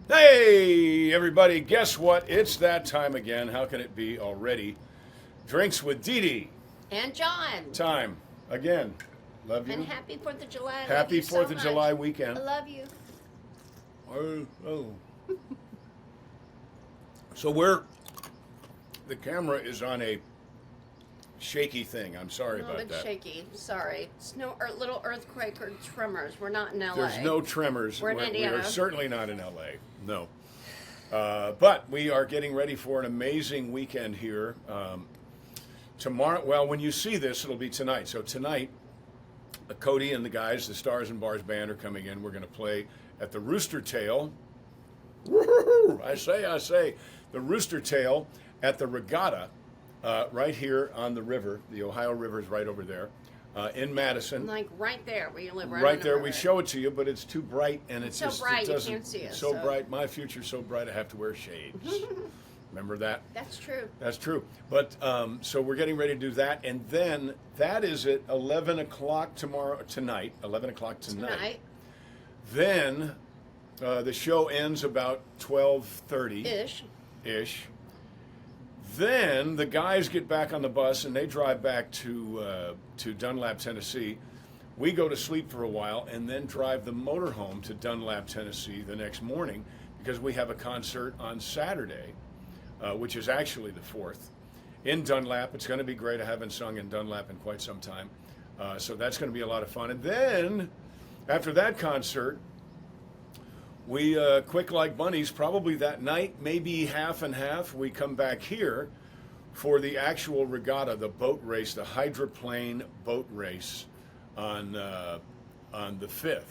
Hey, everybody, guess what? It's that time again. How can it be already? Drinks with Dee Dee. And John. Time. Again. Love you. And happy 4th of July. I love Happy you 4th so of much. July I weekend. love you. Oh. So the camera is on a shaky thing. I'm sorry A about little bit that. shaky. Sorry. It's no little earthquake or tremors. We're not in LA. There's no tremors. We're in We Indiana. are certainly not in LA. No. But we are getting ready for an amazing weekend here. Tomorrow, well, when you see this, it'll be tonight. So tonight, Cody and the guys, the Stars and Bars Band, are coming in. We're going to play at the Rooster Tail. Woo-hoo! I say, the Rooster Tail at the Regatta, right here on the river. The Ohio River is right over there, in Madison. Like right there where you live. Right there, on the we river. show it to you, but it's too bright, and it's so just bright it you doesn't. can't see it, It's so so- bright. My future's so bright, I have to wear shades. Remember that? That's true. That's true. But so we're getting ready to do that, and then that is at 11 o'clock tonight. 11 o'clock tonight. Then the show ends about 12:30 ish. Then the guys get back on the bus and they drive back to Dunlap, Tennessee. We go to sleep for a while and then drive the motorhome to Dunlap, Tennessee the next morning because we have a concert on Saturday, which is actually the 4th, in Dunlap. It's going to be great. I haven't sung in Dunlap in quite some time. So that's going to be a lot of fun. And then after that concert, we, quick like bunnies, probably that night, maybe half and half, we come back here for the actual regatta, the boat race, the hydroplane boat race on the 5th.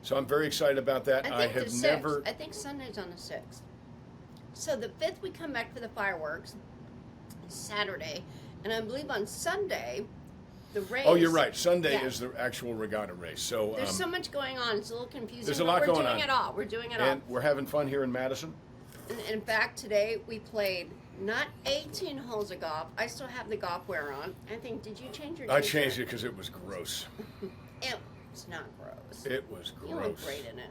So I'm very excited about that. I think Sunday's on the 6th. So the 5th we come back for the fireworks, Saturday, and I believe on Sunday, the race. Oh, you're right. Sunday is the actual regatta race. So there's so much going on. It's a little confusing. There's a lot going on. We're doing it all. We're doing it all. And we're having fun here in Madison. And in fact, today we played not 18 holes of golf. I still have the golf wear on. I think, did you change your I t-shirt? changed it because it was gross. It's not gross. It was gross. You look great in it.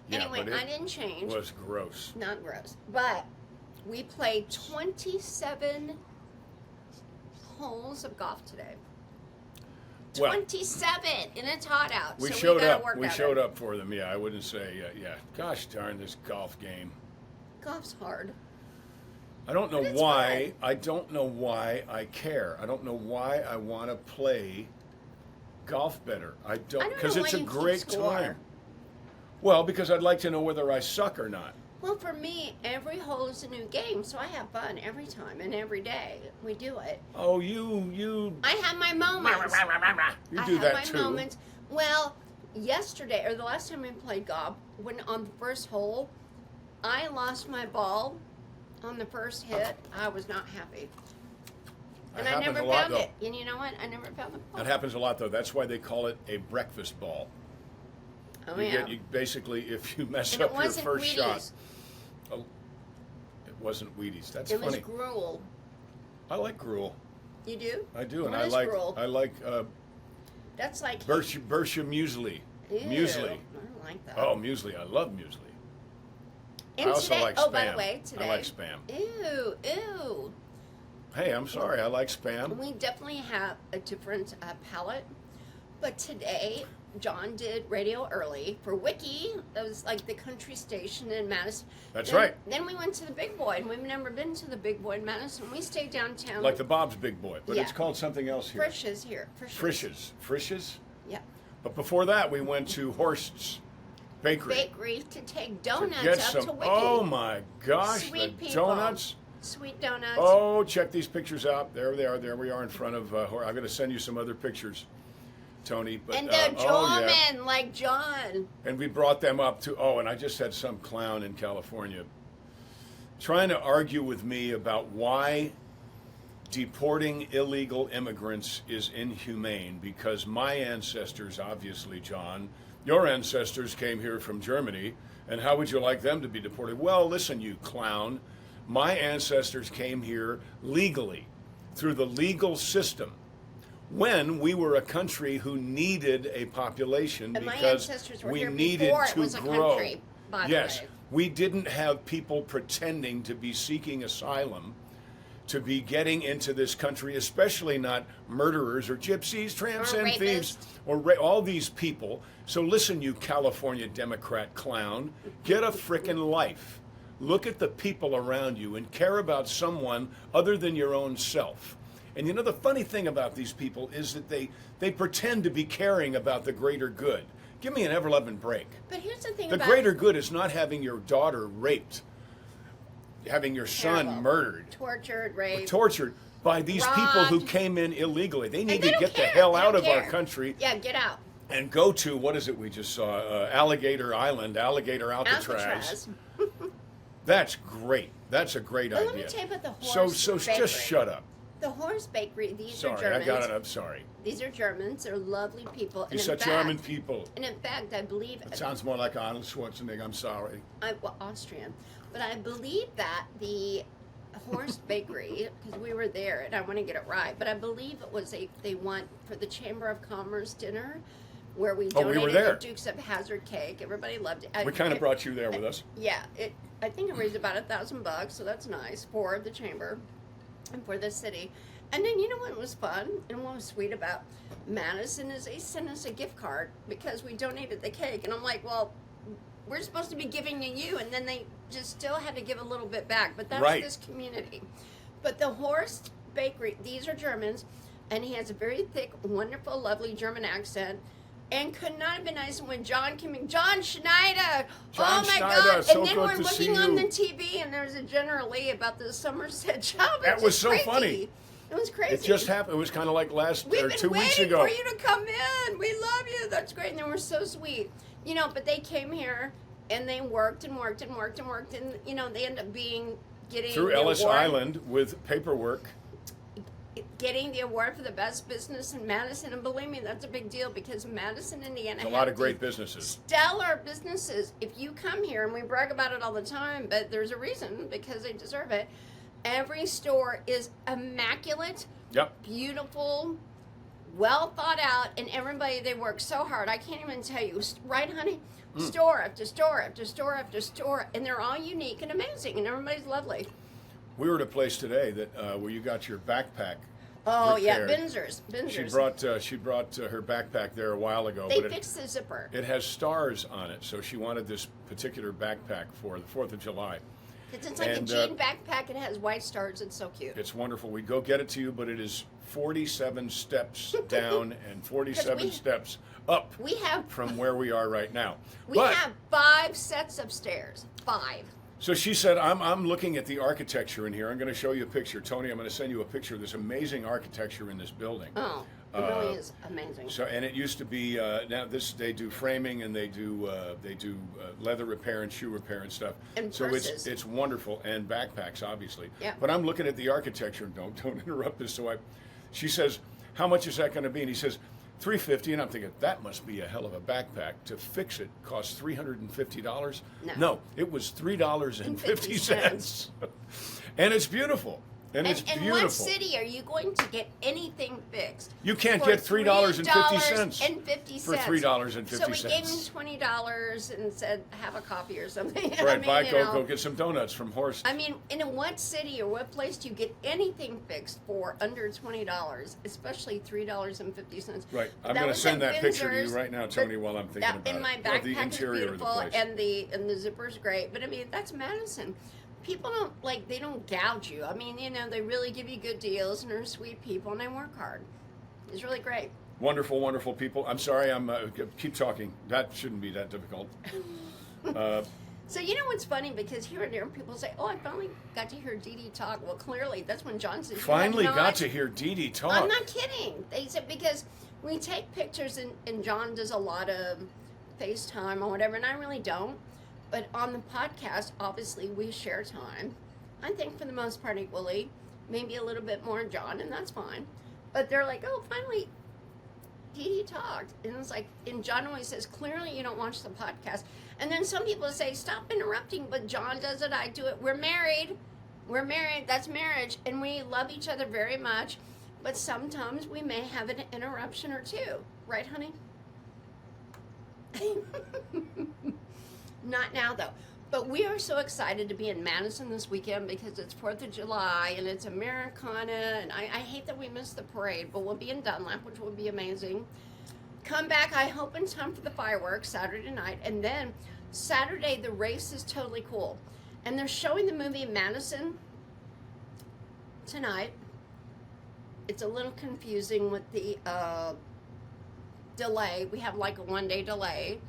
Yeah, Anyway, but I didn't change. It was gross. Not gross. But we played 27 holes of golf today. Well, 27, and it's hot out. We so showed we gotta up. Work We at showed it. up for them. Yeah, I wouldn't say. Yeah. Gosh darn this golf game. Golf's hard. I don't know But it's why. fun. I don't know why I care. I don't know why I want to play golf better. I don't because know it's why a you keep great score. time. Well, because I'd like to know whether I suck or not. Well, for me, every hole is a new game, so I have fun every time and every day. We do it. Oh, you. I have my moments. You I do have that my too. moments. Well, yesterday, or the last time we played golf, when on the first hole, I lost my ball on the first hit. I was not happy. And I never found it. And you know what? I never found the ball. That happens a lot, though. That's why they call it a breakfast ball. Oh, You basically, if you mess And up it your wasn't first shot. Wheaties. Oh, it wasn't Wheaties. That's It funny. was gruel. I like gruel. You do? I do, and What I is like gruel? That's like Berkshire muesli. Ew, Muesli. I don't like that. Oh, muesli. I love muesli. And I also today, like oh, by Spam. the way, today. I like Spam. Ew. Hey, I'm sorry. I like Spam. We definitely have a different palette. But today, John did radio early for Wiki. That was like the country station in Madison. That's Then- right. Then we went to the Big Boy, and we've never been to the Big Boy in Madison. We stayed downtown. Like the Bob's Big Boy, but Yeah. it's called something else here. Frisch's here. Frisch's? Yeah. But before that, we went to Hurst's Bakery. Bakery to take to donuts get up some. to Wiki. Oh my gosh, Sweet the people. donuts. Sweet donuts. Oh, check these pictures out. There they are. There we are in front of. I'm going to send you some other pictures, Tony. But, And they're oh, yeah. German, like John. And we brought them up to. Oh, and I just had some clown in California trying to argue with me about why deporting illegal immigrants is inhumane, because my ancestors, obviously, John, your ancestors came here from Germany, and how would you like them to be deported? Well, listen, you clown, my ancestors came here legally, through the legal system, when we were a country who needed a population And my because ancestors were we here needed before it to was a grow. country. by the Yes, way. we didn't have people pretending to be seeking asylum, to be getting into this country, especially not murderers or gypsies, tramps, Or and thieves, or all these people. So listen, you California Democrat clown, get a frickin' life. Look at the people around you and care about someone other than your own self. And you know, the funny thing about these people is that they pretend to be caring about the greater good. Give me an ever-loving break. But here's the thing The about greater good is not having your daughter raped, having your son Terrible. murdered, tortured, raped. tortured by these people who Robbed. came in illegally. They need they to don't get the care. hell They out don't of our care. country Yeah, get out. and go to, what is it we just saw? Alligator Island, Alligator Alcatraz. That's great. That's a great But idea. let me tell you about the So Horse just Bakery. shut up. The Hurst Bakery, these are Sorry, I Germans. got it. I'm sorry. These are Germans. They're lovely people. You're such German people. And in fact, I believe... It sounds more like Arnold Schwarzenegger. I'm sorry. Well, Austrian. But I believe that the Hurst Bakery, because we were there, and I want to get it right, but I believe it was they went for the Chamber of Commerce dinner, where we Oh, we donated were there. the Dukes of Hazzard cake. Everybody loved it. We kind of brought you there with us. Yeah, I think it raised about $1,000, so that's nice for the chamber and for the city. And then you know what was fun and what was sweet about Madison is they sent us a gift card because we donated the cake, and I'm like, well, we're supposed to be giving to you, and then they just still had to give a little bit back. But that's Right. this community. But the Horst Bakery, these are Germans, and he has a very thick, wonderful, lovely German accent. And could not have been nicer when John came in. John Schneider! John Oh my Schneider, God! so And then good we're to see looking on you. the TV, and there's a General Lee about the Somerset job. That It's was just so crazy. funny. It was crazy. It just happened. It was kind of like We've or been 2 weeks waiting ago. for you to come in. We love you. That's great. And they were so sweet. You know, but they came here and they worked and worked and worked and worked, and you know they ended up getting Through the Ellis award. Island with paperwork. Getting the award for the best business in Madison, and believe me, that's a big deal because Madison, Indiana, A lot has of great these businesses. stellar businesses. If you come here, and we brag about it all the time, but there's a reason because they deserve it. Every store is immaculate, Yep. beautiful, well thought out, and everybody, they work so hard. I can't even tell you, right, honey? Store after store after store after store, and they're all unique and amazing, and everybody's lovely. We were at a place today that where you got your backpack. Oh yeah, repaired. Binzers. She brought her backpack there a while ago. They but fixed the zipper. it has stars on it, so she wanted this particular backpack for the 4th of July. It's like a And, jean backpack. It has white stars. It's so cute. It's wonderful. We'd go get it to you, but it is 47 steps down and 47 steps up We have from where we are right now. we have 5 sets of stairs. 5. So she said, I'm looking at the architecture in here. I'm going to show you a picture. Tony, I'm going to send you a picture of this amazing architecture in this building. Oh, it really is amazing. So, and it used to be, now they do framing and they do leather repair and shoe repair and stuff. And so purses. it's wonderful, and backpacks, obviously. Yeah. But I'm looking at the architecture, and don't interrupt this. So she says, how much is that going to be? And he says, $350, and I'm thinking that must be a hell of a backpack. To fix it cost $350. No. It was $3.50, and it's beautiful. And it's in beautiful. what city are you going to get anything fixed? You can't for get $3.50 $3.50 for $3.50. So we gave him $20 and said, "Have a coffee or something." Right, I mean, buy you Coke, know. go get some donuts from Hurst. I mean, in what city or what place do you get anything fixed for under $20, especially $3.50? Right, I'm That going to was send at that picture to you Binzer's, right now, but Tony, while I'm thinking about in my it. backpack The is interior of the beautiful, place. and the zipper's great. But I mean, that's Madison. People don't they don't gouge you. I mean, you know, they really give you good deals, and they're sweet people, and they work hard. It's really great. Wonderful, wonderful people. I'm sorry, keep talking. That shouldn't be that difficult. So you know what's funny, because here and there people say, "Oh, I finally got to hear Dee Dee talk." Well, clearly that's when John says, Finally "You have got not." to hear Dee Dee talk. I'm not kidding. They said because we take pictures and John does a lot of FaceTime or whatever, and I really don't. But on the podcast, obviously we share time. I think for the most part equally, maybe a little bit more John, and that's fine. But they're like, "Oh, finally, Dee Dee talked," and it's like, and John always says, "Clearly you don't watch the podcast." And then some people say, "Stop interrupting," but John does it, I do it. We're married. That's marriage, and we love each other very much. But sometimes we may have an interruption or two, right, honey? Not now, though. But we are so excited to be in Madison this weekend because it's 4th of July and it's Americana. And I hate that we missed the parade, but we'll be in Dunlap, which will be amazing. Come back, I hope, in time for the fireworks Saturday night. And then Saturday, the race is totally cool. And they're showing the movie Madison tonight. It's a little confusing with the delay. We have like a 1-day delay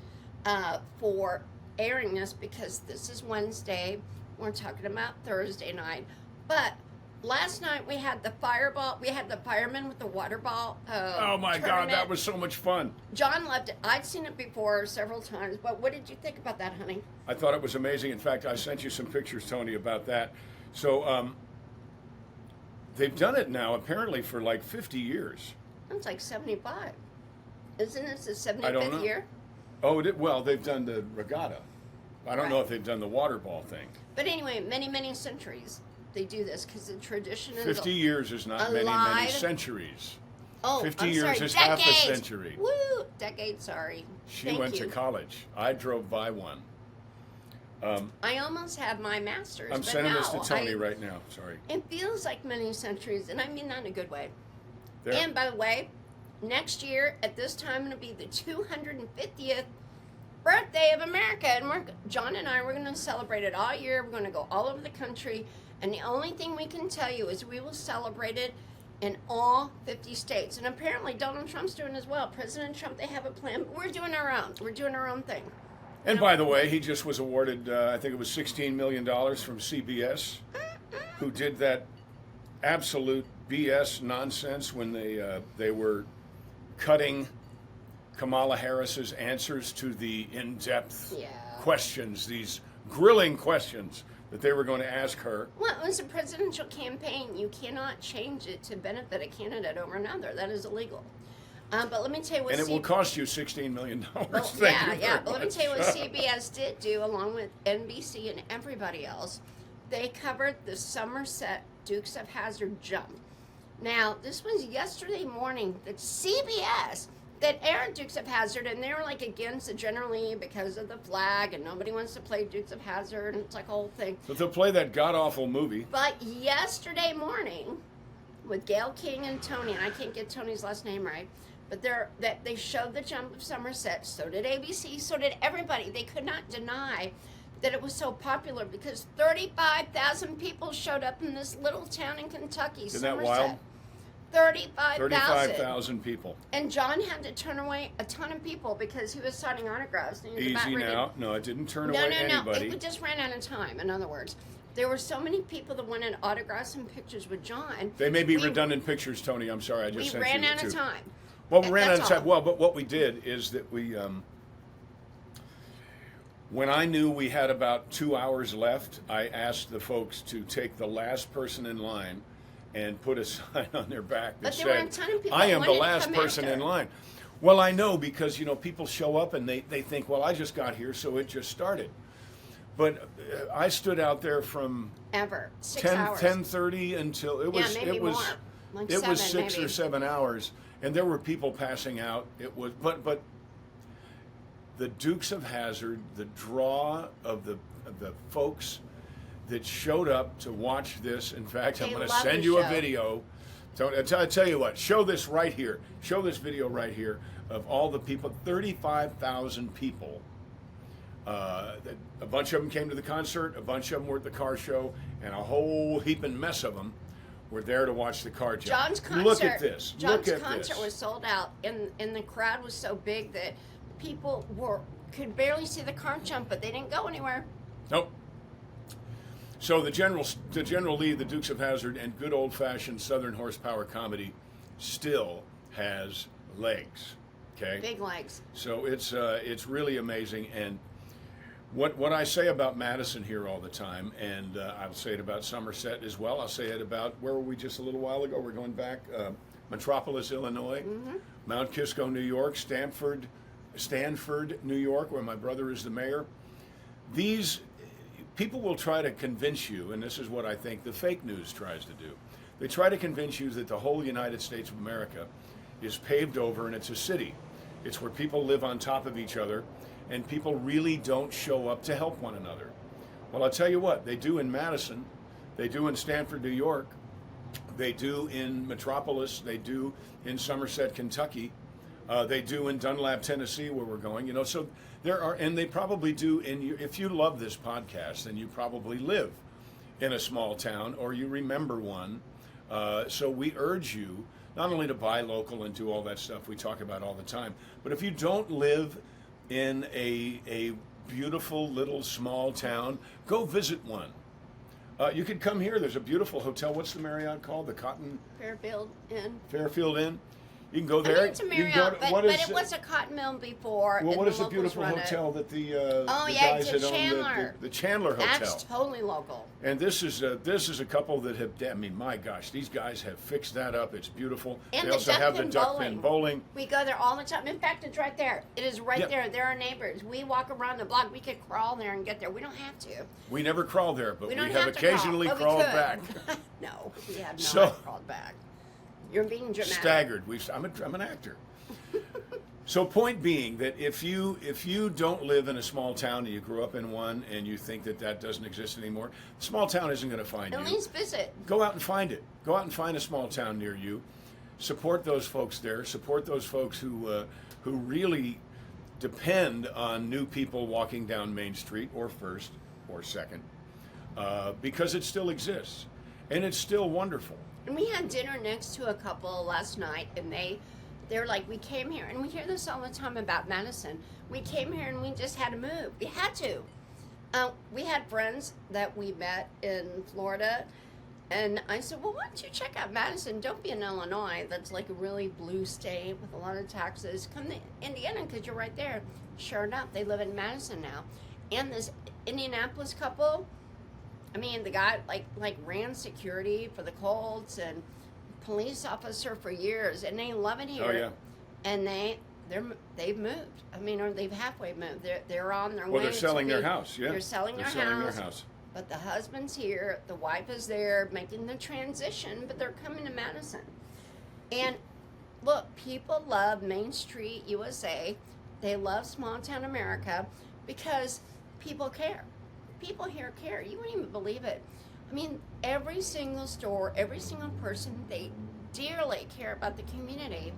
for airing this because this is Wednesday. We're talking about Thursday night. But last night we had the fireball. We had the firemen with the water ball. Oh my God, that was so much fun. John loved it. I'd seen it before several times. But what did you think about that, honey? I thought it was amazing. In fact, I sent you some pictures, Tony, about that. So they've done it now apparently for like 50 years. It's like 75. Isn't this the I don't 75th know. year? Oh, well, they've done the regatta. I don't know if they've done the water ball thing. But anyway, many, many centuries they do this because the tradition is 50 years is not many, many centuries. Oh, 50 I'm years sorry, is decades. half a century. Woo! Decades, sorry. She went to college. I drove by one. I almost have my master's. I'm but sending now this to Tony right now. Sorry. It feels like many centuries, and I mean that in a good way. There. And by the way, next year at this time it'll be the 250th birthday of America, and John and I, we're going to celebrate it all year. We're going to go all over the country, and the only thing we can tell you is we will celebrate it in all 50 states. And apparently Donald Trump's doing as well. President Trump, they have a plan, but we're doing our own. We're doing our own thing. And by the way, he just was awarded, I think it was $16 million from CBS, who did that absolute BS nonsense when they were cutting Kamala Harris's answers to the in-depth questions, these grilling questions that they were going to ask her. Well, it was a presidential campaign. You cannot change it to benefit a candidate over another. That is illegal. But let me tell you what. And it will cost you $16 million. Well, But let me tell you what CBS did do, along with NBC and everybody else. They covered the Somerset Dukes of Hazzard jump. Now, this was yesterday morning that CBS that aired Dukes of Hazzard, and they were like against it generally because of the flag, and nobody wants to play Dukes of Hazzard, and it's like a whole thing. But they'll play that god-awful movie. But yesterday morning, with Gail King and Tony, and I can't get Tony's last name right, but they showed the jump of Somerset. So did ABC. So did everybody. They could not deny that it was so popular because 35,000 people showed up in this little town in Kentucky. Isn't Somerset. that wild? 35,000 people. And John had to turn away a ton of people because he was signing autographs. And he was Easy about ready. now. No, it didn't turn away anybody. No, it just ran out of time, in other words. There were so many people that wanted autographs and pictures with John. They may be redundant pictures, Tony. I'm sorry. I just sent you We ran out of time. Well, we ran out of That's time. all. Well, but what we did is that we, when I knew we had about 2 hours left, I asked the folks to take the last person in line and put a sign on their back that But there were a said, ton of people I that am the wanted to last come person after. in line. Well, I know because, people show up and they think, well, I just got here, so it just started. But I stood out there from Ever. 6 10, hours. 10:30 until it was maybe it was more. Like it was 7 6 maybe. or 7 hours, and there were people passing out. It was but the Dukes of Hazzard, the draw of the folks that showed up to watch this. In fact, I'm They going to love send the you a show. video. I tell you what, show this right here. Show this video right here of all the people, 35,000 people. A bunch of them came to the concert, a bunch of them were at the car show, and a whole heaping mess of them were there to watch the car jump. John's concert. Look at this. John's Look at concert this. was sold out, and the crowd was so big that people could barely see the car jump, but they didn't go anywhere. Nope. So the general lead, the Dukes of Hazzard, and good old-fashioned Southern horsepower comedy still has legs. Okay. Big legs. So it's really amazing. And what I say about Madison here all the time, and I'll say it about Somerset as well. I'll say it about, where were we just a little while ago? We're going back, Metropolis, Illinois, Mount Kisco, New York, Stanford, New York, where my brother is the mayor. These people will try to convince you, and this is what I think the fake news tries to do. They try to convince you that the whole United States of America is paved over and it's a city. It's where people live on top of each other, and people really don't show up to help one another. Well, I'll tell you what, they do in Madison, they do in Stanford, New York, they do in Metropolis, they do in Somerset, Kentucky, they do in Dunlap, Tennessee, where we're going. You know, so there are, and they probably do if you love this podcast, then you probably live in a small town or you remember one. So we urge you not only to buy local and do all that stuff we talk about all the time, but if you don't live in a beautiful little small town, go visit one. You could come here. There's a beautiful hotel. What's the Marriott called? The Cotton Fairfield Inn. Fairfield Inn. You can go there. I mean, it's a You can Marriott, go to- but it was a cotton mill before. Well, and what the is the locals beautiful run it. hotel that the Yeah, guys the that own Chandler. the Chandler Hotel? That's totally local. And this is a couple that have. I mean, my gosh, these guys have fixed that up. It's beautiful. And they the also duck have the pin duck bowling. pin bowling. We go there all the time. In fact, it's right there. It is right Yep. there. They're our neighbors. We walk around the block. We could crawl there and get there. We don't have to. We never crawl there, but We we don't have have to occasionally crawl, but crawled we could. back. No, we have not So- crawled back. You're being dramatic. Staggered. I'm an actor. So point being that if you don't live in a small town and you grew up in one and you think that doesn't exist anymore, the small town isn't going to find At you. least visit. Go out and find it. Go out and find a small town near you. Support those folks there. Support those folks who really depend on new people walking down Main Street or First or Second, because it still exists and it's still wonderful. And we had dinner next to a couple last night, and they're like, we came here, and we hear this all the time about Madison. We came here and we just had to move. We had to. We had friends that we met in Florida, and I said, well, why don't you check out Madison? Don't be in Illinois. That's like a really blue state with a lot of taxes. Come to Indiana because you're right there. Sure enough, they live in Madison now. And this Indianapolis couple, I mean, the guy like ran security for the Colts and police officer for years, and they love it here. Oh yeah. And they've moved. I mean, or they've halfway moved. They're on their way. Well, they're to selling their be- house. Yeah. They're selling their house. But the husband's here, the wife is there making the transition, but they're coming to Madison. And look, people love Main Street, USA. They love small town America because people care. People here care. You wouldn't even believe it. I mean, every single store, every single person, they dearly care about the community,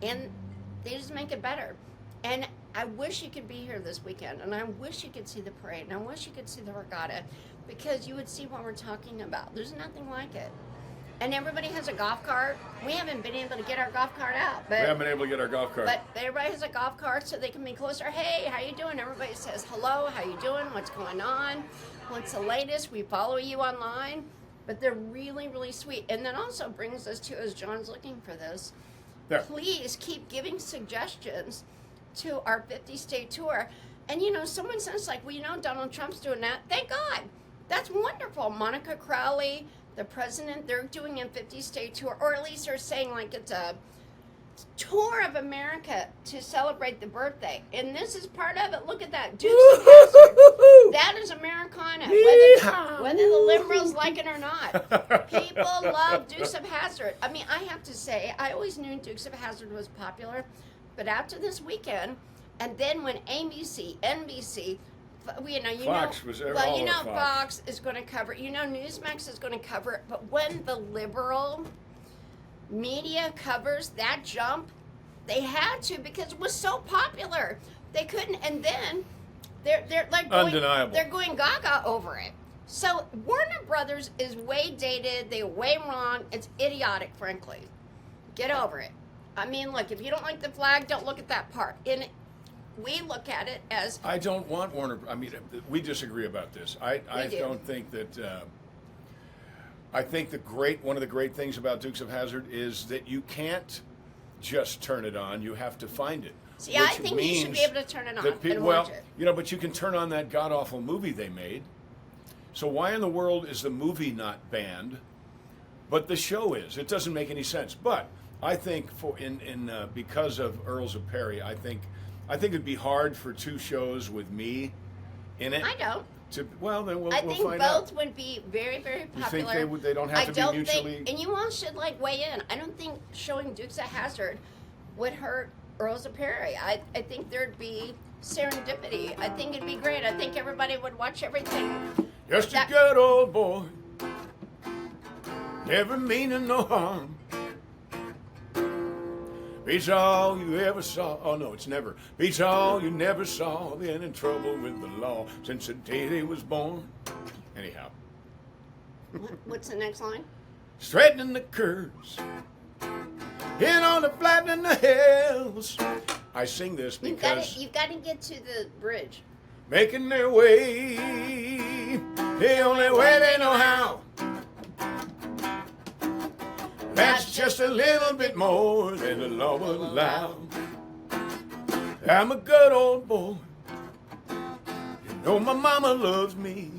and they just make it better. And I wish you could be here this weekend, and I wish you could see the parade, and I wish you could see the regatta, because you would see what we're talking about. There's nothing like it. And everybody has a golf cart. We haven't been able to get our golf cart out, but We haven't been able to get our golf cart. but everybody has a golf cart so they can be closer. Hey, how you doing? Everybody says hello. How you doing? What's going on? What's the latest? We follow you online. But they're really, really sweet. And that also brings us to, as John's looking for this, There. please keep giving suggestions to our 50-state tour. And, you know, someone says, like, well, you know, Donald Trump's doing that. Thank God. That's wonderful. Monica Crowley, the president, they're doing a 50-state tour. Or at least they're saying, like, it's a tour of America to celebrate the birthday. And this is part of it. Look at that. Dukes of Hazzard. That is Americana. Whether the liberals like it or not. People love Dukes of Hazzard. I mean, I have to say, I always knew Dukes of Hazzard was popular. But after this weekend, and then when ABC, NBC, Fox was all well, you over know, Fox. Fox is going to cover it. You know, Newsmax is going to cover it. But when the liberal media covers that jump, they had to because it was so popular. They couldn't, and then they're like going, Undeniable. They're going gaga over it. So Warner Brothers is way dated. They're way wrong. It's idiotic, frankly. Get over it. I mean, look, if you don't like the flag, don't look at that part. And we look at it as I don't want Warner. I mean, we disagree about this. I do. don't think that. I think one of the great things about Dukes of Hazzard is that you can't just turn it on. You have to find it. See, I think you should be able to turn it on and watch it. You know, but you can turn on that god awful movie they made. So why in the world is the movie not banned, but the show is? It doesn't make any sense. But I think because of Earls of Perry, I think it'd be hard for two shows with me in it. I don't. Well, then we'll I think find both out. would be very, very You popular. think they don't have to be mutually? And you all should weigh in. I don't think showing Dukes of Hazzard would hurt Earls of Perry. I think there'd be serendipity. I think it'd be great. I think everybody would watch everything. Just a good old boy, never meaning no harm. Beats all you ever saw. Oh no, it's never. Beats all you never saw. Been in trouble with the law since the day they was born. Anyhow. What's the next line? Straightening the curves, in on the flattening the hills. I sing this because you've got to get to the bridge. Making their way, the only way they know how. That's just a little bit more than the law will allow. I'm a good old boy. You know my mama loves me.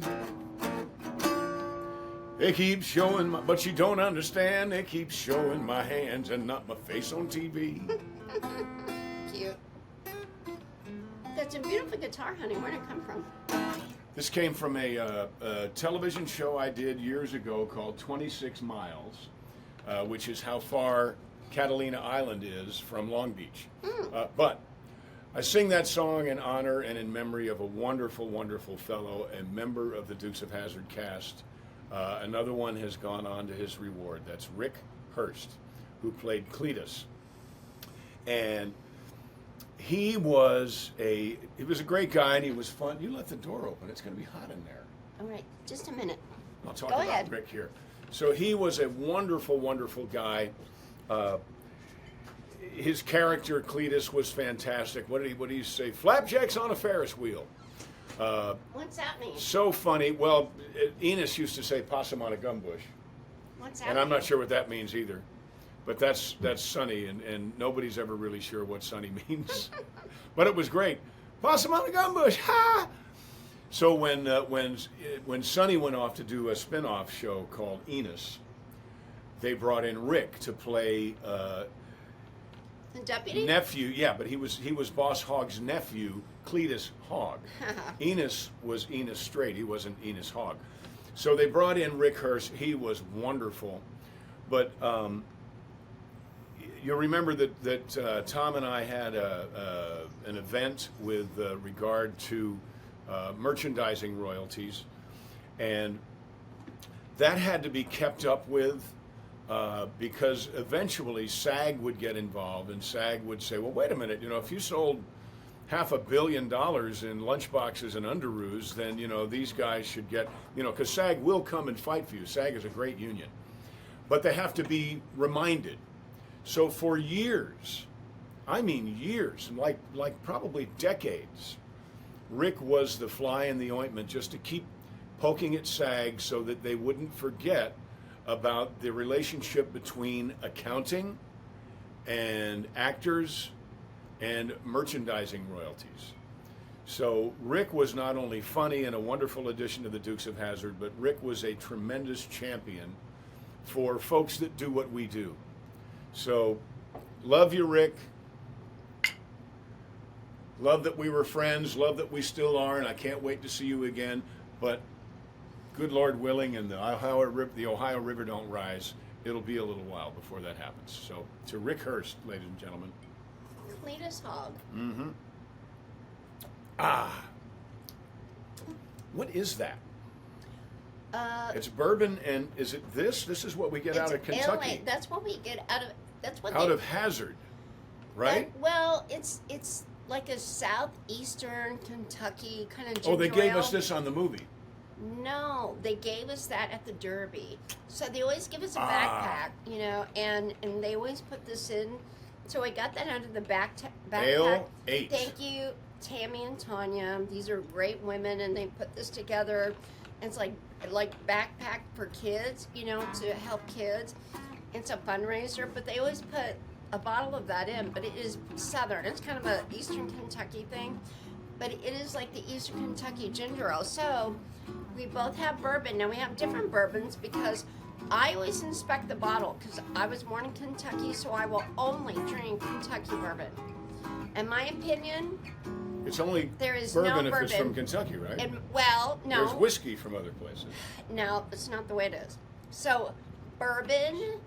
They keep showing my, but you don't understand. They keep showing my hands and not my face on TV. Cute. That's a beautiful guitar, honey. Where'd it come from? This came from a television show I did years ago called 26 Miles, which is how far Catalina Island is from Long Beach. But I sing that song in honor and in memory of a wonderful, wonderful fellow, a member of the Dukes of Hazzard cast. Another one has gone on to his reward. That's Rick Hurst, who played Cletus. And he was a great guy, and he was fun. You left the door open. It's going to be hot in there. All right, just a minute. I'll talk about Rick here. So he was a wonderful, wonderful guy. His character, Cletus, was fantastic. What did he say? Flapjacks on a Ferris wheel. What's that mean? So funny. Well, Enos used to say possum on a gumbush. What's that And I'm mean? not sure what that means either. But that's Sonny, and nobody's ever really sure what Sonny means. But it was great. Possum on a gumbush, ha! So when Sonny went off to do a spin-off show called Enos, they brought in Rick to play The deputy? nephew. Yeah, but he was Boss Hogg's nephew, Cletus Hogg. Enos was Enos Strait. He wasn't Enos Hogg. So they brought in Rick Hurst. He was wonderful. But you'll remember that Tom and I had an event with regard to merchandising royalties, and that had to be kept up with because eventually SAG would get involved, and SAG would say, well, wait a minute, if you sold $500 million in lunchboxes and underoos, then, these guys should get, because SAG will come and fight for you. SAG is a great union. But they have to be reminded. So for years, I mean years, like probably decades, Rick was the fly in the ointment just to keep poking at SAG so that they wouldn't forget about the relationship between accounting and actors and merchandising royalties. So Rick was not only funny and a wonderful addition to the Dukes of Hazzard, but Rick was a tremendous champion for folks that do what we do. So, love you, Rick. Love that we were friends. Love that we still are, and I can't wait to see you again. But, good Lord willing, and the Ohio River don't rise, it'll be a little while before that happens. So, to Rick Hurst, ladies and gentlemen. Cletus Hogg. Mm-hmm. What is that? It's bourbon, and is it this? This is what we get out of Kentucky. LA. That's what we get out of. That's what out of Hazzard, right? It's like a southeastern Kentucky kind of ginger Oh, they gave ale. us this on the movie. No, they gave us that at the Derby. So they always give us a backpack, and they always put this in. So I got that out of the backpack. Ale 8. Thank you, Tammy and Tanya. These are great women, and they put this together. It's like backpack for kids, to help kids. It's a fundraiser, but they always put a bottle of that in. But it is southern. It's kind of a eastern Kentucky thing, but it is like the eastern Kentucky ginger ale. So we both have bourbon. Now we have different bourbons because I always inspect the bottle because I was born in Kentucky, so I will only drink Kentucky bourbon. In my opinion, it's only there is bourbon no if bourbon. it's from Kentucky, right? And, well, no. There's whiskey from other places. No, that's not the way it is. So, bourbon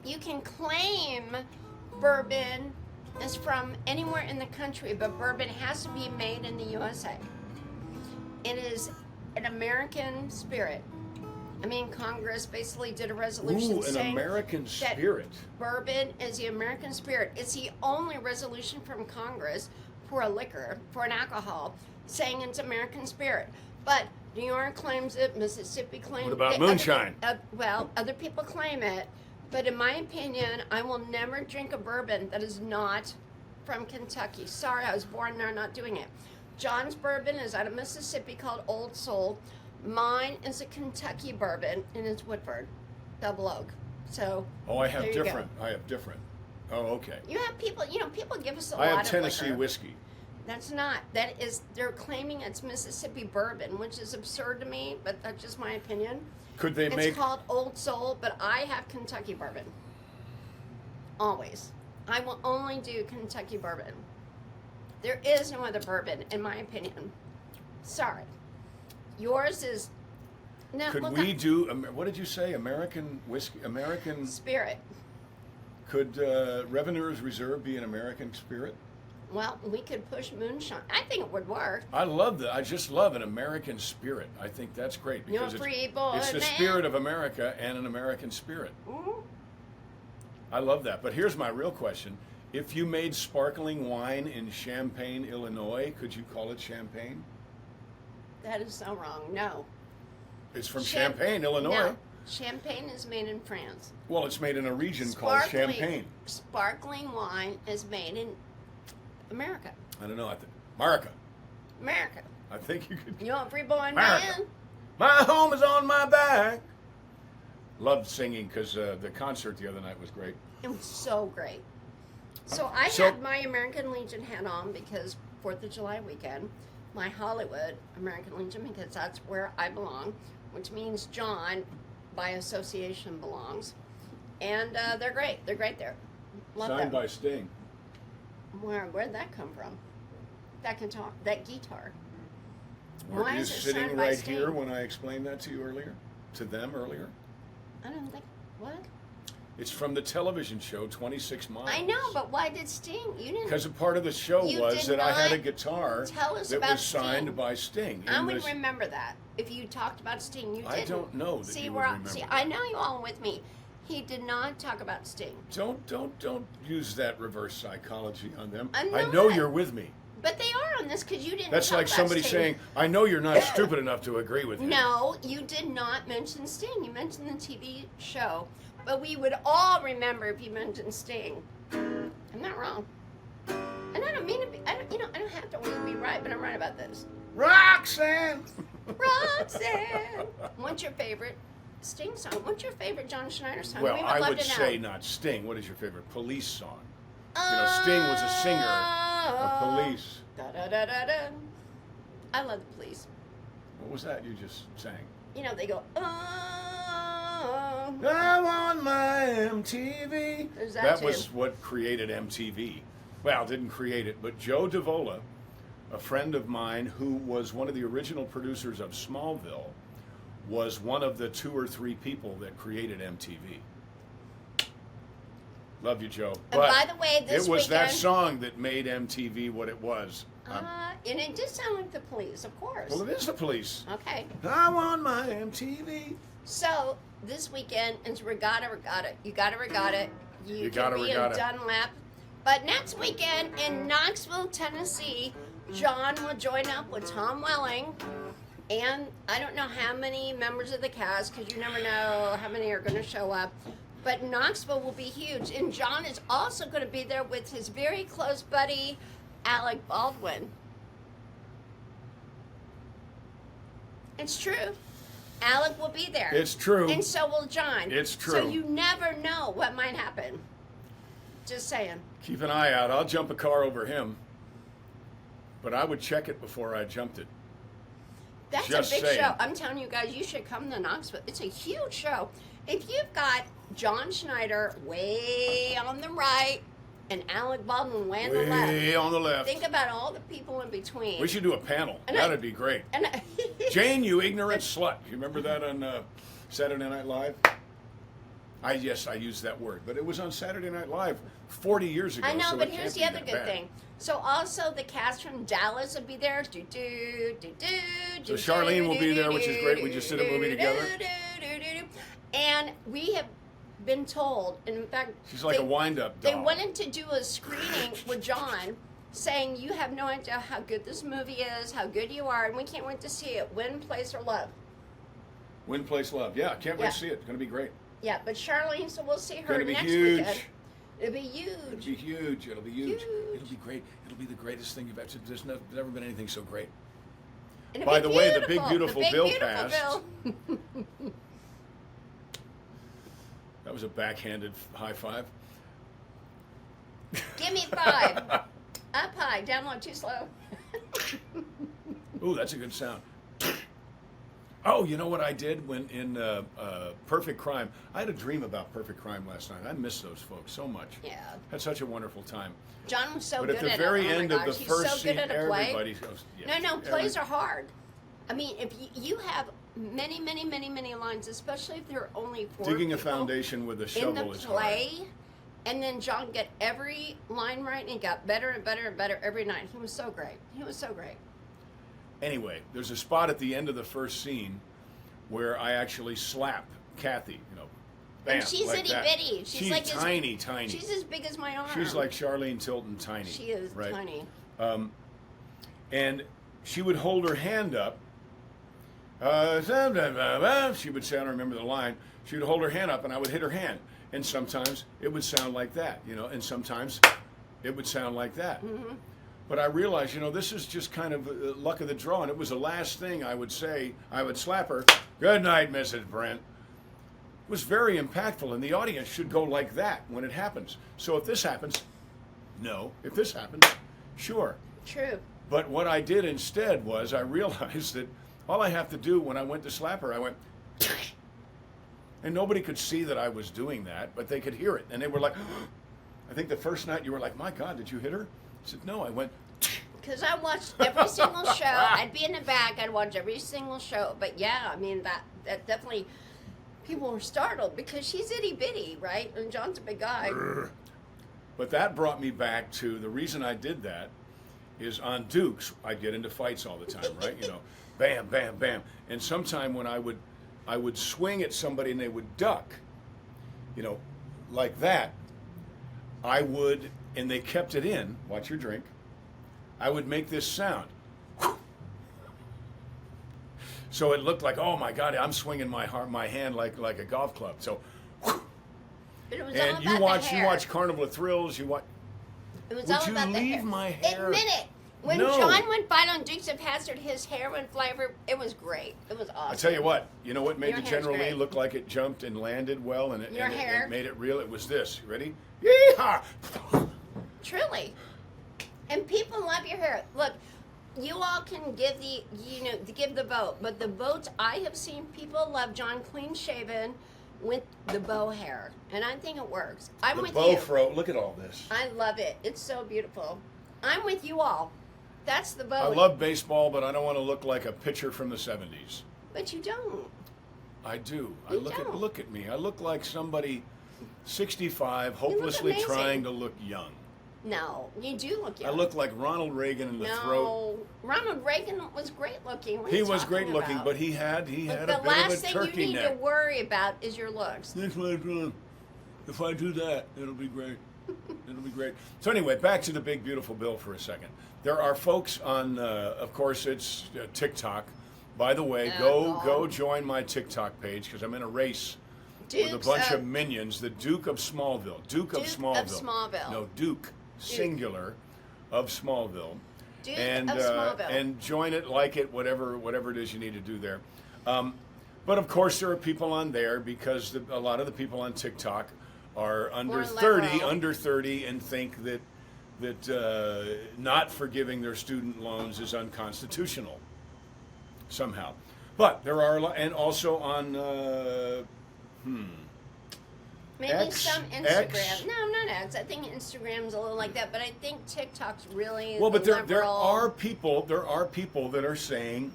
you can claim bourbon is from anywhere in the country, but bourbon has to be made in the USA. It is an American spirit. I mean, Congress basically did a resolution saying American spirit. Bourbon is the American spirit. It's the only resolution from Congress for a liquor, for an alcohol, saying it's American spirit. But New York claims it, Mississippi claims it. What about moonshine? Other people claim it. But in my opinion, I will never drink a bourbon that is not from Kentucky. Sorry, I was born there, not doing it. John's bourbon is out of Mississippi called Old Soul. Mine is a Kentucky bourbon, and it's Woodford, Double Oak. So. I have different. Oh, okay. You have people. People give us a lot of I liquor. have Tennessee whiskey. That's not. That is. They're claiming it's Mississippi bourbon, which is absurd to me. But that's just my opinion. Could they make? It's called Old Soul, but I have Kentucky bourbon. Always. I will only do Kentucky bourbon. There is no other bourbon, in my opinion. Sorry. Yours is. No, Could we do? What did you say? American whiskey? American spirit. Could Revenue's Reserve be an American spirit? Well, we could push moonshine. I think it would work. I love that. I just love an American spirit. I think that's great because it's the spirit of America and an American spirit. Mm-hmm. I love that. But here's my real question. If you made sparkling wine in Champaign, Illinois, could you call it champagne? That is so wrong. No. It's from Champaign, Illinois. No. Champagne is made in France. Well, it's made in a region called Champagne. Sparkling wine is made in America. I don't know. America. I think you could. You want free boy and America. man? My home is on my back. Loved singing because the concert the other night was great. It was so great. So I had my American Legion hat on because 4th of July weekend. My Hollywood American Legion because that's where I belong, which means John, by association, belongs. And they're great. They're great there. Love Signed them. by Sting. Where'd that come from? That guitar. Were Why you is it sitting signed by right Sting? here when I explained that to you earlier? To them earlier? I don't think. What? It's from the television show 26 Miles. I know, but why did Sting? You didn't. Because a part of the show You was did that I had a not guitar tell us that about was signed Sting. by Sting. I would remember that. If you talked about Sting, you didn't. I don't know that See, you would remember that. I know you all with me. He did not talk about Sting. Don't use that reverse psychology on them. I'm I know not. you're with me. But they are on this because you didn't That's talk like about somebody Sting. saying, I know you're not stupid enough to agree with me. No, you did not mention Sting. You mentioned the TV show. But we would all remember if you mentioned Sting. I'm not wrong. And I don't mean to be, I don't have to always be right, but I'm right about this. Roxanne! Roxanne! What's your favorite Sting song? What's your favorite John Schneider song? Well, we would I love would to know. say not Sting. What is your favorite Police song? Sting was a singer of Police. Da, da, da, da, da. I love the Police. What was that you just sang? They go, I'm on my MTV. There's That too. was what created MTV. Well, didn't create it, but Joe Davola, a friend of mine who was one of the original producers of Smallville, was one of the 2 or 3 people that created MTV. Love you, Joe. And But by the way, this it was that weekend- song that made MTV what it was. and it did sound like the Police, of course. Well, it is the Police. Okay. I'm on my MTV. So this weekend is regatta. You got to regatta. You gotta can be regatta. in Dunlap. But next weekend in Knoxville, Tennessee, John will join up with Tom Welling. And I don't know how many members of the cast, because you never know how many are going to show up. But Knoxville will be huge. And John is also going to be there with his very close buddy, Alec Baldwin. It's true. Alec will be there. It's true. And so will John. It's true. So you never know what might happen. Just saying. Keep an eye out. I'll jump a car over him. But I would check it before I jumped it. That's Just a big saying. show. I'm telling you guys, you should come to Knoxville. It's a huge show. If you've got John Schneider way on the right and Alec Baldwin way on the left, Way on the left. think about all the people in between. We should do a panel. And That'd be great. And Jane, you ignorant slut. You remember that on Saturday Night Live? Yes, I used that word, but it was on Saturday Night Live 40 years ago. I know, so but it here's can't the be other that good bad. thing. So also the cast from Dallas will be there. So Charlene will be there, which is great. We just did a movie together. And we have been told, and in fact, She's like a wind-up doll. They wanted to do a screening with John, saying you have no idea how good this movie is, how good you are, and we can't wait to see it. Win, Place, or Love. Win, Place, Love. Yeah, can't wait Yeah. to see it. It's going to be great. Yeah, but Charlene, so we'll see her Gonna be next huge. weekend. It'll be huge. It'll be huge. It'll be huge. Huge. It'll be great. It'll be the greatest thing you've ever. There's never been anything so great. It'll By be the way, the big beautiful. beautiful bill Beautiful passed. Bill. That was a backhanded high five. Give me 5. Up high, down low, too slow. Ooh, that's a good sound. Oh, you know what I did when in Perfect Crime? I had a dream about Perfect Crime last night. I miss those folks so much. Yeah. Had such a wonderful time. John was so But good at the at very it. Oh my end of the gosh, he's first so scene, good at a play. everybody goes, yeah, No, plays are hard. I mean, if you have many lines, especially if there are only 4 digging a people foundation with a in shovel the is hard. play, and then John got every line right, and he got better and better and better every night. He was so great. He was so great. Anyway, there's a spot at the end of the first scene where I actually slap Kathy, bam, And she's like itty that. bitty. She's like tiny. She's as big as my arm. She's like Charlene Tilton tiny. She is right? tiny. And she would hold her hand up. She would say, I don't remember the line. She would hold her hand up and I would hit her hand. And sometimes it would sound like that, and sometimes it would sound like that. Mm-hmm. But I realized, this is just kind of luck of the draw. And it was the last thing I would say. I would slap her. Good night, Mrs. Brent. It was very impactful, and the audience should go like that when it happens. So if this happens, no. If this happens, sure. True. But what I did instead was I realized that all I have to do when I went to slap her, I went, and nobody could see that I was doing that, but they could hear it. And they were like, I think the first night you were like, my God, did you hit her? I said, no, I went. Because I watched every single show. I'd be in the back. I'd watch every single show. But yeah, I mean, that definitely, people were startled because she's itty bitty, right? And John's a big guy. But that brought me back to the reason I did that is on Dukes, I'd get into fights all the time, right? Bam, bam, bam. And sometime when I would swing at somebody and they would duck, like that, I would, and they kept it in, watch your drink, I would make this sound. So it looked like, oh my God, I'm swinging my hand like a golf club. So, But it was all and about you the watch hair. Carnival of Thrills, you watch. It was Would all you about the leave hair. my hair? Admit it. When No. John went fight on Dukes of Hazzard, his hair went flavor. It was great. It was awesome. I tell you what made Your the hair's General Lee great. look like it jumped and landed well, and it made it real. It was this. You ready? Yeehaw! Truly. And people love your hair. Look, you all can give give the vote, but the votes I have seen, people love John clean shaven with the bow hair, and I think it works. I'm The with bow you. fro. Look at all this. I love it. It's so beautiful. I'm with you all. That's the bow. I love baseball, but I don't want to look like a pitcher from the 70s. But you don't. I do. You Look don't. at me. I look like somebody 65, look hopelessly amazing. trying to look young. No, you do look young. I look like Ronald Reagan in the throat. No, Ronald Reagan was great looking. What are He you was great talking looking, about? but he had But a the bit of last a thing turkey you need neck. to worry about is your looks. That's what I'm doing. If I do that, it'll be great. It'll be great. So anyway, back to the big beautiful bill for a second. There are folks on, of course, it's TikTok. By the way, go join my TikTok page because I'm in a race with a bunch of minions. The Duke of Smallville. Duke of Smallville. No, Duke. Singular of Smallville. Duke of Smallville. And join it, like it, whatever it is you need to do there. But of course, there are people on there because a lot of the people on TikTok are under 30, and think that not forgiving their student loans is unconstitutional somehow. But there are, and also on Maybe X, some Instagram. X. No, not X. I think Instagram's a little like that, but I think TikTok's really well, but there liberal. are people that are saying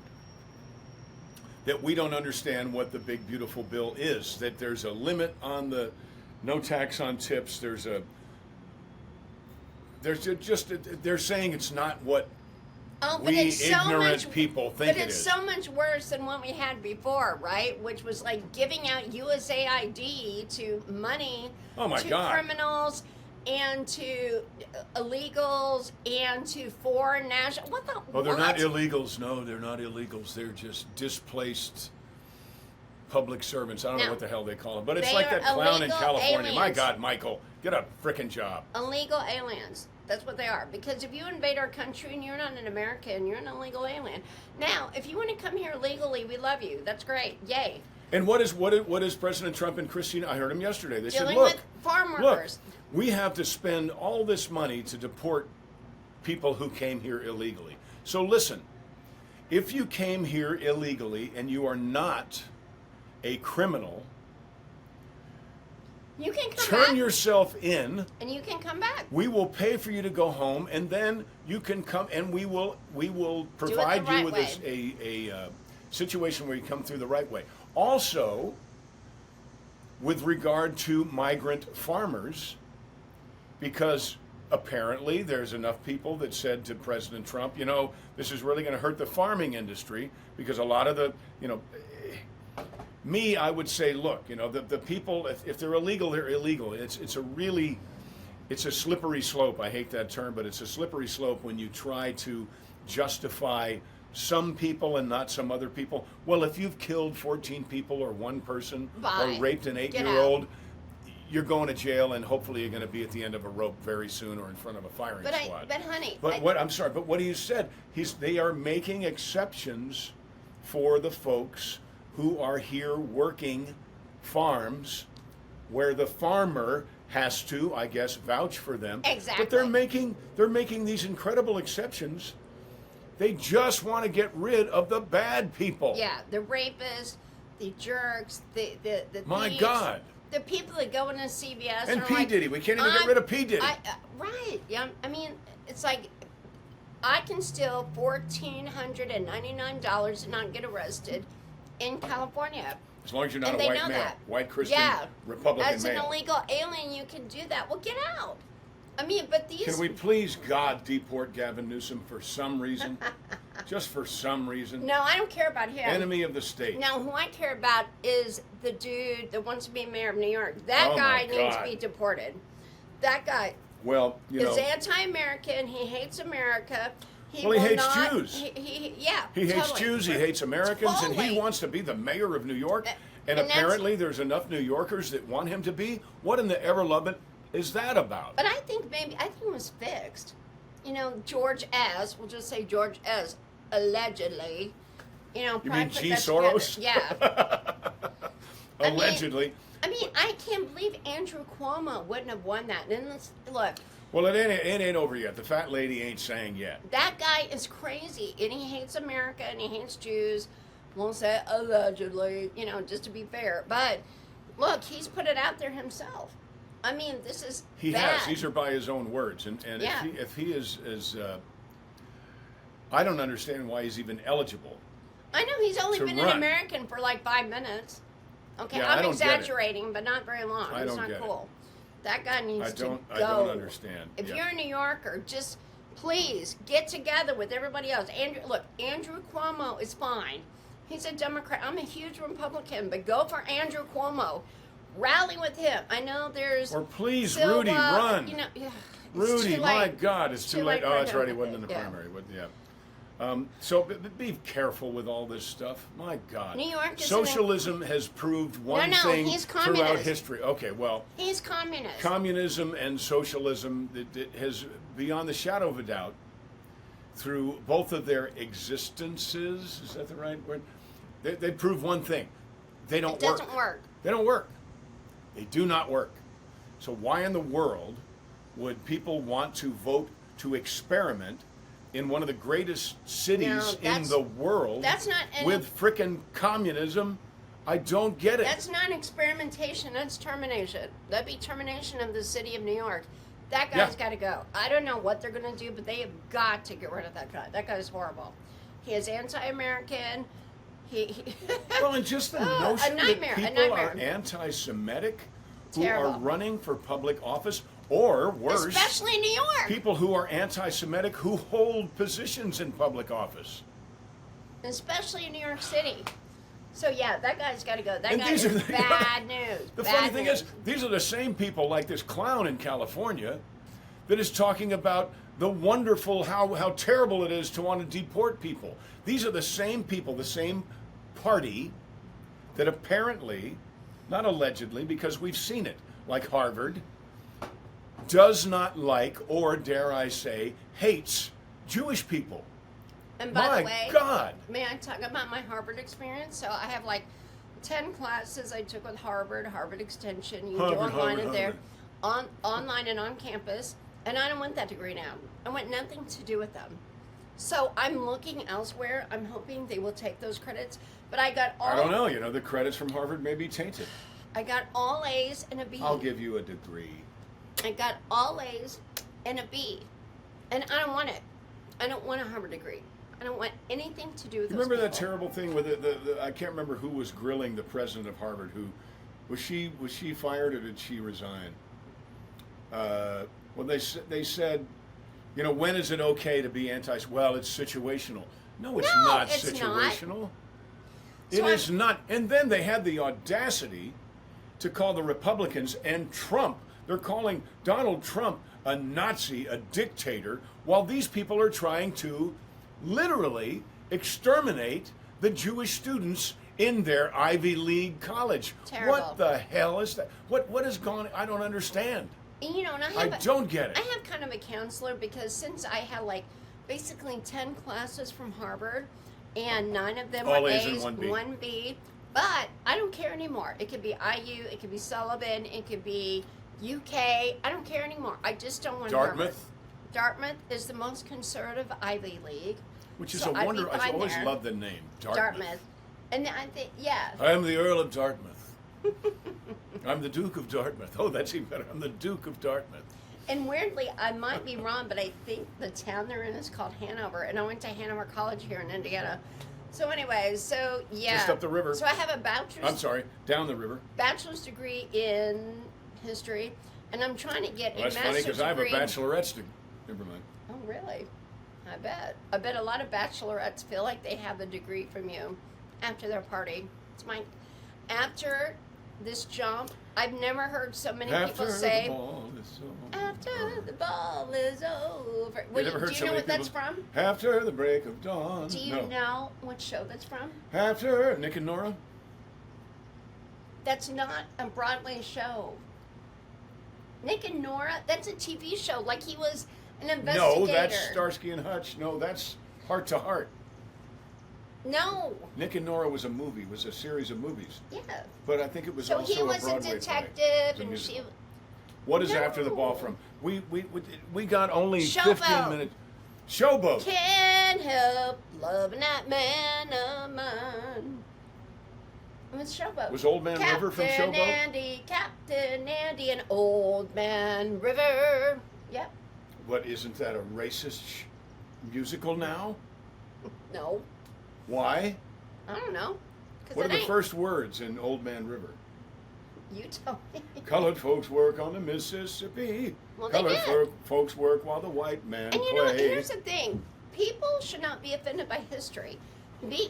that we don't understand what the big beautiful bill is. That there's a limit on the no tax on tips. They're saying it's not what we ignorant people think it is. But it's so much worse than what we had before, right? Which was like giving out USAID to money to criminals and to illegals and to foreign national. What the? Oh, they're not illegals. No, they're not illegals. They're just displaced public servants. I don't know what the hell they call them, but it's like that clown in California. Aliens. My God, Michael, get a frickin' job. Illegal aliens. That's what they are. Because if you invade our country and you're not an American, you're an illegal alien. Now, if you want to come here legally, we love you. That's great. Yay. And what is President Trump and Christina? I heard him yesterday. They said, with farm workers. Look, we have to spend all this money to deport people who came here illegally. So listen, if you came here illegally and you are not a criminal, you can turn yourself in, and you can come back. We will pay for you to go home, and then you can come, and we will provide you with a situation where you come through the right way. Also, with regard to migrant farmers, because apparently there's enough people that said to President Trump, this is really going to hurt the farming industry, because a lot of the, I would say, look, the people, if they're illegal, they're illegal. It's a slippery slope. I hate that term, but it's a slippery slope when you try to justify some people and not some other people. Well, if you've killed 14 people or one person or raped an 8-year-old, you're going to jail, and hopefully you're going to be at the end of a rope very soon or in front of a firing squad. But what he said, they are making exceptions for the folks who are here working farms where the farmer has to, I guess, vouch for them. Exactly. But they're making these incredible exceptions. They just want to get rid of the bad people. Yeah, the rapists, the jerks, the My thieves, God. the people that go into CVS and are P. like, Diddy. We can't even get rid of P. Diddy. Right. Yeah. I mean, it's like I can steal $1,499 and not get arrested in California. As long as you're not a white male, white Christian Republican As male. an illegal alien, you can do that. Well, get out. I mean, but these... Can we please, God, deport Gavin Newsom for some reason? Just for some reason? No, I don't care about him. Enemy of the state. Now, who I care about is the dude that wants to be mayor of New York. That guy needs to be deported. That guy is anti-American. He hates America. He hates Jews. He hates Jews. He hates Americans, and he wants to be the mayor of New York. And apparently, there's enough New Yorkers that want him to be. What in the ever-loving is that about? But I think it was fixed. George S. We'll just say George S. Allegedly. You mean G. Soros? Yeah. Allegedly. I mean, I can't believe Andrew Cuomo wouldn't have won that. And look. Well, it ain't over yet. The fat lady ain't saying yet. That guy is crazy, and he hates America, and he hates Jews. Won't say allegedly, just to be fair. But look, he's put it out there himself. I mean, this is bad. These are by his own words, and if he is I don't understand why he's even eligible. I know he's only been an American for like 5 minutes. Okay, I'm exaggerating, but not very long. It's not cool. That guy needs to go. I don't understand. If you're a New Yorker, just please get together with everybody else. Andrew Cuomo is fine. He's a Democrat. I'm a huge Republican, but go for Andrew Cuomo. Rally with him. I know there's... Or please, Rudy, run. Rudy, my God, it's too late. Oh, that's right. He wasn't in the primary. So be careful with all this stuff. My God. New York is Socialism has proved one thing throughout history. Okay, well. He's communist. Communism and socialism it has, beyond the shadow of a doubt, through both of their existences, is that the right word? They prove one thing. They don't work. It doesn't work. They don't work. They do not work. So why in the world would people want to vote to experiment in one of the greatest cities in the world with frickin' communism? I don't get it. That's not experimentation. That's termination. That'd be termination of the city of New York. That guy's got to go. I don't know what they're going to do, but they have got to get rid of that guy. That guy's horrible. He is anti-American. Well, and just the Oh, notion a nightmare, that a people nightmare. are anti-Semitic who Terrible. are running for public office, or worse, Especially in New York. people who are anti-Semitic who hold positions in public office. Especially in New York City. So yeah, that guy's got to go. That And guy these is are the- bad news. The bad funny thing news. is, these are the same people like this clown in California that is talking about the wonderful, how terrible it is to want to deport people. These are the same people, the same party that apparently, not allegedly, because we've seen it, like Harvard, does not like, or dare I say, hates Jewish people. And by My the way, God. may I talk about my Harvard experience? So I have like 10 classes I took with Harvard Extension. You Harvard, do online Harvard, and there, online and on campus. And I don't want that degree now. I want nothing to do with them. So I'm looking elsewhere. I'm hoping they will take those credits. But I got all. I don't know, the credits from Harvard may be tainted. I got all A's and a B. I'll give you a degree. I got all A's and a B. And I don't want it. I don't want a Harvard degree. I don't want anything to do with those Remember that people. terrible thing with the I can't remember who was grilling the president of Harvard. Who was she fired or did she resign? Well, they said, when is it okay to be anti? Well, it's situational. No, it's No, not it's situational. So It is not. And then they had the audacity to call the Republicans and Trump. They're calling Donald Trump a Nazi, a dictator, while these people are trying to literally exterminate the Jewish students in their Ivy League college. Terrible. What the hell is that? What has gone? I don't understand. And and I don't get it. I have kind of a counselor because since I had like basically 10 classes from Harvard and 9 of them All were A's A's, and 1B. 1B, but I don't care anymore. It could be IU, it could be Sullivan, it could be UK. I don't care anymore. I just don't want Harvard. Dartmouth, Dartmouth is the most conservative Ivy League. which is So a I'd be wonder. I fine always there. loved the name Dartmouth. And I think, yeah. I am the Earl of Dartmouth. I'm the Duke of Dartmouth. Oh, that's even better. I'm the Duke of Dartmouth. And weirdly, I might be wrong, but I think the town they're in is called Hanover, and I went to Hanover College here in Indiana. So, anyways, so yeah, Just up the river. So I have a I'm sorry, down the river. bachelor's degree in history, and I'm trying to get Well, a that's funny master's because I have a degree. bachelorette's degree. Never mind. Oh, really? I bet. I bet a lot of bachelorettes feel like they have a degree from you after their party. It's mine. After this jump, I've never heard so many people say. the ball is over. After the ball is over. You never heard Do so you know many what that's people- from? After the break of dawn. Do you No. know what show that's from? After Nick and Nora. That's not a Broadway show. Nick and Nora, that's a TV show. Like he was an investigator. No, that's Starsky and Hutch. No, that's Heart to Heart. No. Nick and Nora was a movie. Was a series of movies. Yeah. But I think it was So also he was a a Broadway play. detective, It was a and musical. she. What is After the Ball No. from? We got only Showboat. 15 minutes. Showboat. Can't help loving that man of mine. It was Showboat. Was Old Man River from Showboat? Captain Andy, and Old Man River. Yep. What, isn't that a racist musical now? No. Why? I don't know. 'Cause What it are the ain't. first words in Old Man River? You tell me. Colored folks work on the Mississippi. Well, they Colored did. folks work while the white man And you know, play. here's the thing: people should not be offended by history.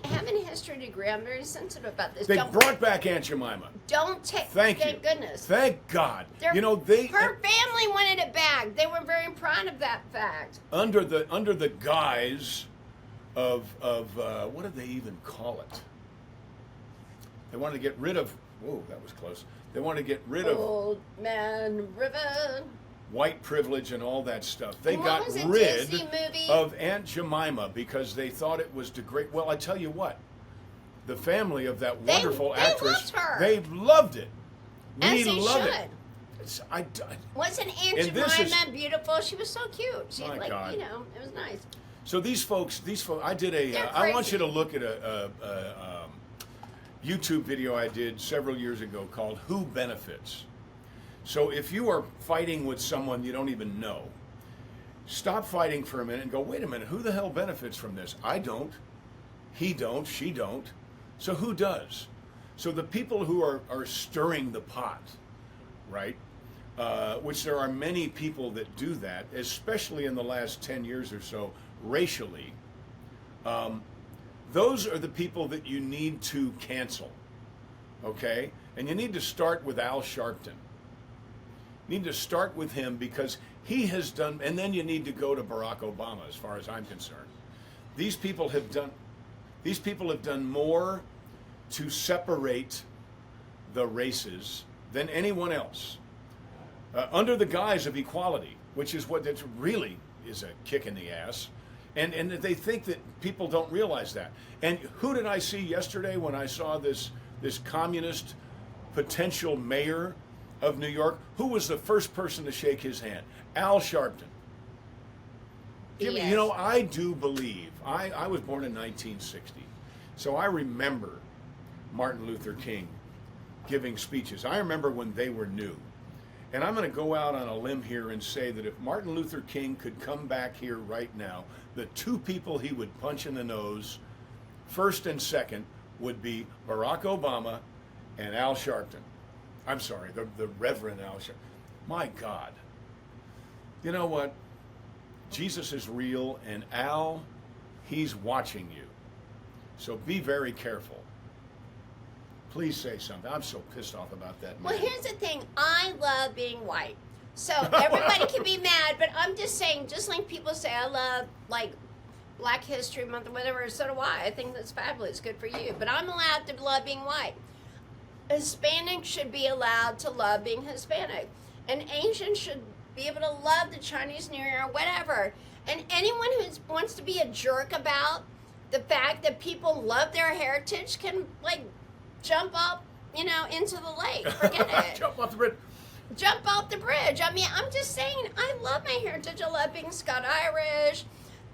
Having a history degree, I'm very sensitive about this. They brought back Aunt Jemima. Don't take. Thank you. Thank goodness. Thank God. Her family wanted it back. They were very proud of that fact. under the guise of what did they even call it? They wanted to get rid of. Whoa, that was close. They wanted to get rid of Old Man River. white privilege and all that stuff. They And what got was it, rid Disney movie? of Aunt Jemima because they thought it was degrade. Well, I tell you what, the family of that wonderful they actress, loved her. they loved it. As We they loved should. it. Wasn't Aunt And this is- Jemima beautiful? She was so cute. She My like God. it was nice. So these folks, I did They're I want crazy. you to look at a YouTube video I did several years ago called Who Benefits? So if you are fighting with someone you don't even know, stop fighting for a minute and go, wait a minute, who the hell benefits from this? I don't. He don't. She don't. So who does? So the people who are stirring the pot, right? Which there are many people that do that, especially in the last 10 years or so, racially. Those are the people that you need to cancel, okay? And you need to start with Al Sharpton. You need to start with him because he has done, and then you need to go to Barack Obama, as far as I'm concerned. These people have done more to separate the races than anyone else, under the guise of equality, which is what that really is a kick in the ass. And they think that people don't realize that. And who did I see yesterday when I saw this communist potential mayor of New York? Who was the first person to shake his hand? Al Sharpton. Jimmy, Yes. you know, I do believe, I was born in 1960, so I remember Martin Luther King giving speeches. I remember when they were new. And I'm going to go out on a limb here and say that if Martin Luther King could come back here right now, the two people he would punch in the nose, first and second, would be Barack Obama and Al Sharpton. I'm sorry, the Reverend Al Sharpton. My God. You know what? Jesus is real, and Al, he's watching you. So be very careful. Please say something. I'm so pissed off about that, man. Well, here's the thing. I love being white. So everybody can be mad, but I'm just saying, just like people say I love, like, Black History Month or whatever, so do I. I think that's fabulous. Good for you. But I'm allowed to love being white. Hispanic should be allowed to love being Hispanic. And Asian should be able to love the Chinese New Year or whatever. And anyone who wants to be a jerk about the fact that people love their heritage can, like, jump up, into the lake. Forget it. Jump off the bridge. Jump off the bridge. I mean, I'm just saying, I love my heritage. I love being Scott-Irish.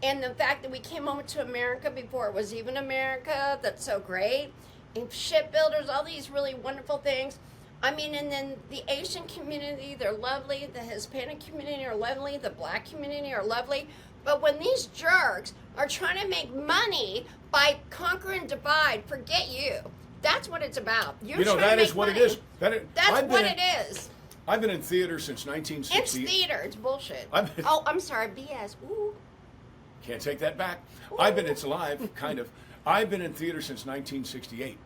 And the fact that we came over to America before it was even America, that's so great. And shipbuilders, all these really wonderful things. I mean, and then the Asian community, they're lovely. The Hispanic community are lovely. The Black community are lovely. But when these jerks are trying to make money by conquer and divide, forget you. That's what it's about. You're trying that to is make what money. it is. That's what it is. I've been in theater since It's 1960. theater. It's bullshit. I've I'm sorry. BS. Ooh. Can't take that back. Ooh. It's live, kind of. I've been in theater since 1968.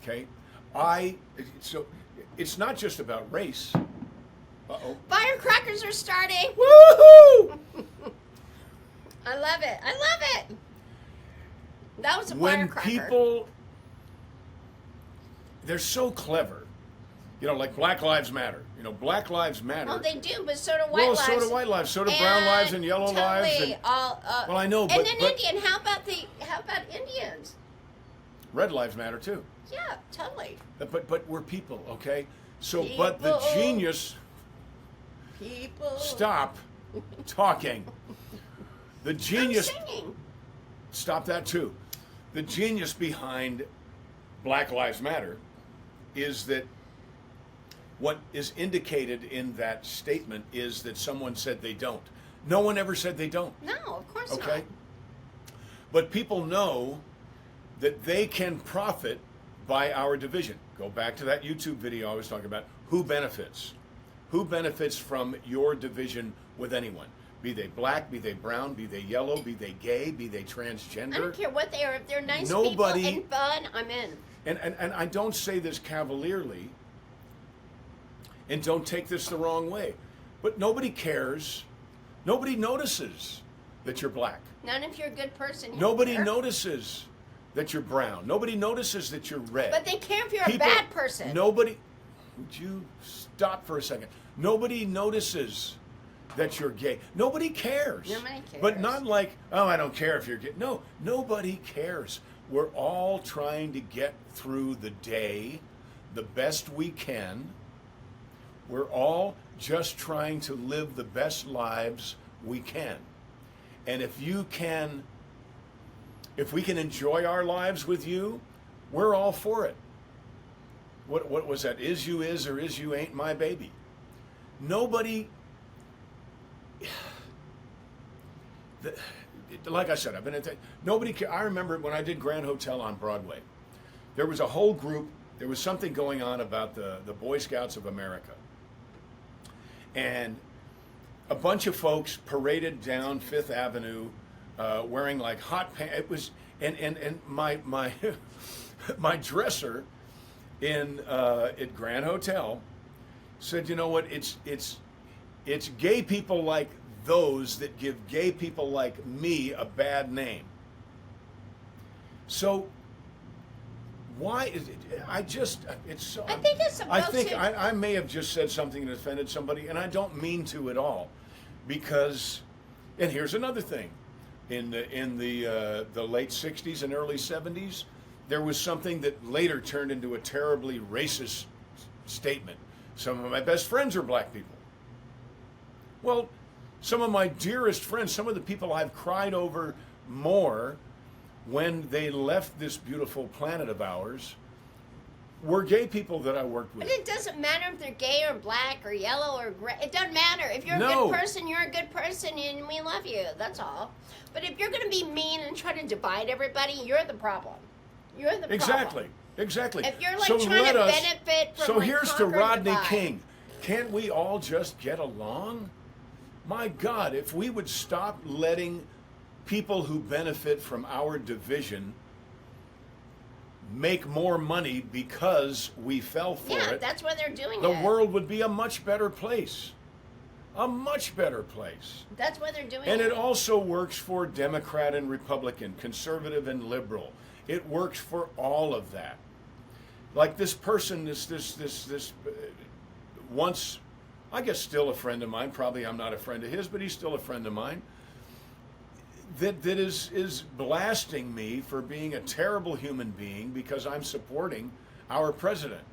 Okay? So it's not just about race. Uh-oh. Firecrackers are starting. Woohoo! I love it. I love it. That was a When firecracker. people, they're so clever. Like Black Lives Matter. Black Lives Matter. Well, they do, but so do white lives. Well, so do white lives. So do brown lives and yellow lives. And, well, I know, and but then Indian. How about Indians? red lives matter too. Yeah, totally. But we're people, okay? So, People. but the genius. People. Stop talking. The genius. I'm singing. Stop that too. The genius behind Black Lives Matter is that what is indicated in that statement is that someone said they don't. No one ever said they don't. No, of course not. Okay? But people know that they can profit by our division. Go back to that YouTube video I was talking about. Who benefits? Who benefits from your division with anyone? Be they black, be they brown, be they yellow, be they gay, be they transgender. I don't care what they are. If they're nice Nobody- people and fun, I'm in. And I don't say this cavalierly, and don't take this the wrong way, but nobody cares. Nobody notices that you're black. None if you're a good person. you Nobody care. notices that you're brown. Nobody notices that you're red. But they care if you're People- a bad person. Nobody, would you stop for a second? Nobody notices that you're gay. Nobody cares. Nobody cares. But not like, oh, I don't care if you're gay. No, nobody cares. We're all trying to get through the day the best we can. We're all just trying to live the best lives we can. And if we can enjoy our lives with you, we're all for it. What was that? Is you is or is you ain't my baby. Nobody, like I said, I've been at nobody. I remember when I did Grand Hotel on Broadway. there was a whole group, there was something going on about the Boy Scouts of America. And a bunch of folks paraded down Fifth Avenue wearing like hot pants. It was, and my my dresser at Grand Hotel said, you know what, it's gay people like those that give gay people like me a bad name. So why is it, it's so, I think it's supposed I think to. I may have just said something that offended somebody, and I don't mean to at all, because, and here's another thing, in the late 60s and early 70s, there was something that later turned into a terribly racist statement. Some of my best friends are black people. Well, some of my dearest friends, some of the people I've cried over more when they left this beautiful planet of ours, were gay people that I worked with. But it doesn't matter if they're gay or black or yellow or gray. It doesn't matter. If you're a No. good person, you're a good person, and we love you. That's all. But if you're going to be mean and try to divide everybody, you're the problem. You're the Exactly. problem. Exactly. If you're like So trying let to us- benefit from So like here's to conquer and Rodney divide. King. Can't we all just get along? My God, if we would stop letting people who benefit from our division make more money because we fell for Yeah, it, that's why they're doing the it. world would be a much better place. A much better place. That's why they're doing And it. it also works for Democrat and Republican, conservative and liberal. It works for all of that. Like this person, this once, I guess still a friend of mine, probably I'm not a friend of his, but he's still a friend of mine, that is blasting me for being a terrible human being because I'm supporting our president.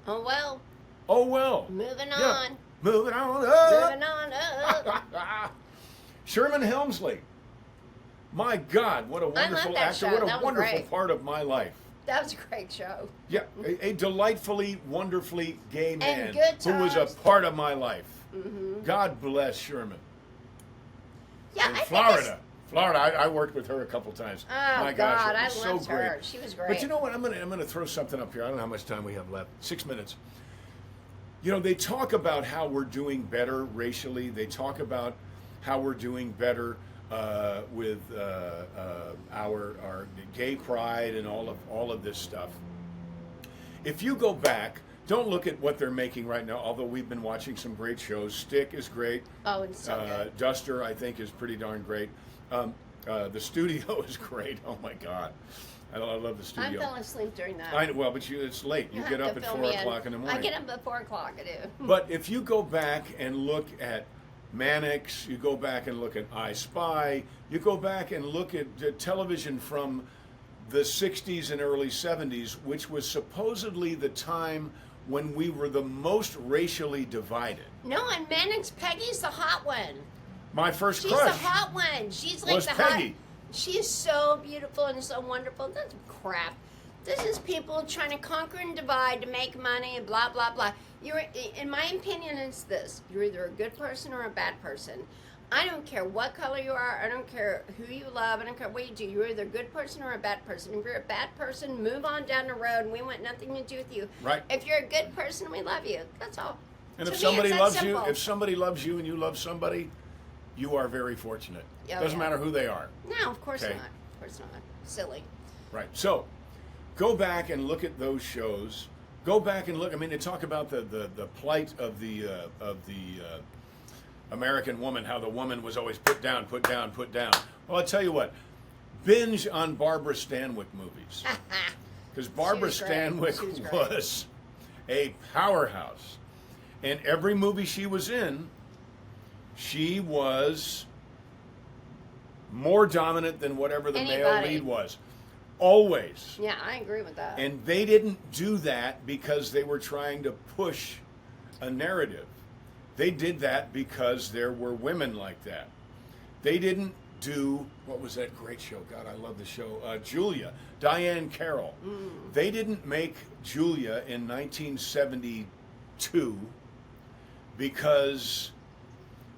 Oh, well. Oh, well. Moving Yeah. on. Moving on up. Moving on up. Sherman Helmsley. My God, what a wonderful that actor. show. What a That was wonderful great. part of my life. That was a great show. Yeah, a delightfully, wonderfully gay man good who was a times. part of my life. Mm-hmm. God bless Sherman. Yeah, In I think Florida. Florida, I worked with her a couple times. Oh, My gosh, God, it I was so loved great. her. She was great. But you know what? I'm gonna throw something up here. I don't know how much time we have left. 6 minutes. You know, they talk about how we're doing better racially. They talk about how we're doing better with our gay pride and all of this stuff. If you go back, don't look at what they're making right now. Although we've been watching some great shows. Stick is great. Oh, it's so good. Duster, I think, is pretty darn great. The studio is great. Oh my God, I love the I studio. fell asleep during that. Well, but it's late. You get have up to at fill 4 me o'clock in the morning. I get up at 4 o'clock, I do. But if you go back and look at Mannix, you go back and look at I Spy, you go back and look at television from the 60s and early 70s, which was supposedly the time when we were the most racially divided. No, and Mannix, Peggy's the hot one. My first She's crush the hot one. She's like was the Peggy. hot. She's so beautiful and so wonderful. That's crap. This is people trying to conquer and divide to make money and blah blah blah. In my opinion, it's this: you're either a good person or a bad person. I don't care what color you are. I don't care who you love. I don't care what you do. You're either a good person or a bad person. If you're a bad person, move on down the road. And we want nothing to do with you. Right. If you're a good person, we love you. That's all. And To if me, somebody it's that loves simple. you, if somebody loves you and you love somebody, you are very fortunate. Oh, Doesn't yeah. matter who they are. No, of course Okay. not. Of course not. Silly. Right. So, go back and look at those shows. Go back and look. I mean, they talk about the plight of the American woman, how the woman was always put down, put down, put down. Well, I'll tell you what. Binge on Barbara Stanwyck movies. Because Barbara was great. Stanwyck She was great. was a powerhouse. And every movie she was in, she was more dominant than whatever the male Anybody. lead was. Always. Yeah, I agree with that. And they didn't do that because they were trying to push a narrative. They did that because there were women like that. They didn't do, what was that great show? God, I love the show. Julia, Diane Carroll. They didn't make Julia in 1972 because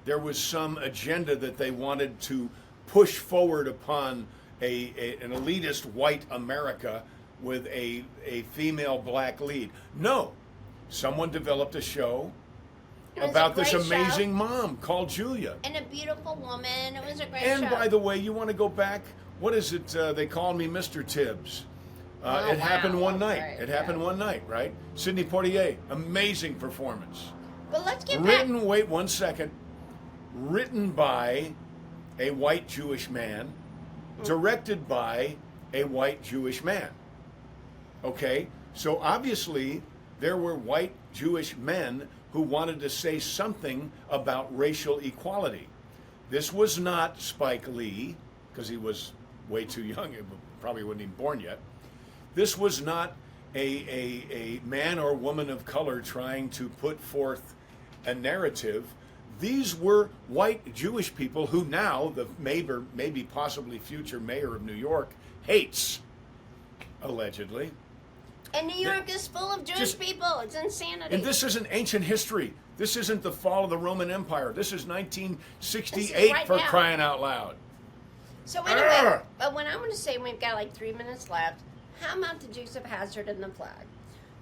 there was some agenda that they wanted to push forward upon an elitist white America with a female black lead. No, someone developed a show about this amazing mom called Julia. And a beautiful woman. It was a great show. And by the way, you want to go back? What is it? They call me Mr. Tibbs. It happened one night. Right, it happened one night, right? Sidney Poitier, amazing performance. But let's get back. Wait 1 second. Written by a white Jewish man, directed by a white Jewish man. Okay? So obviously, there were white Jewish men who wanted to say something about racial equality. This was not Spike Lee, because he was way too young, he probably wasn't even born yet. This was not a man or woman of color trying to put forth a narrative. These were white Jewish people who now the maybe possibly future mayor of New York hates, allegedly. And New York is full of Jewish people. It's insanity. And this isn't ancient history. This isn't the fall of the Roman Empire. This is 1968 This is right for now. crying out loud. So anyway, but when I'm going to say we've got like 3 minutes left, how about the Dukes of Hazzard and the flag?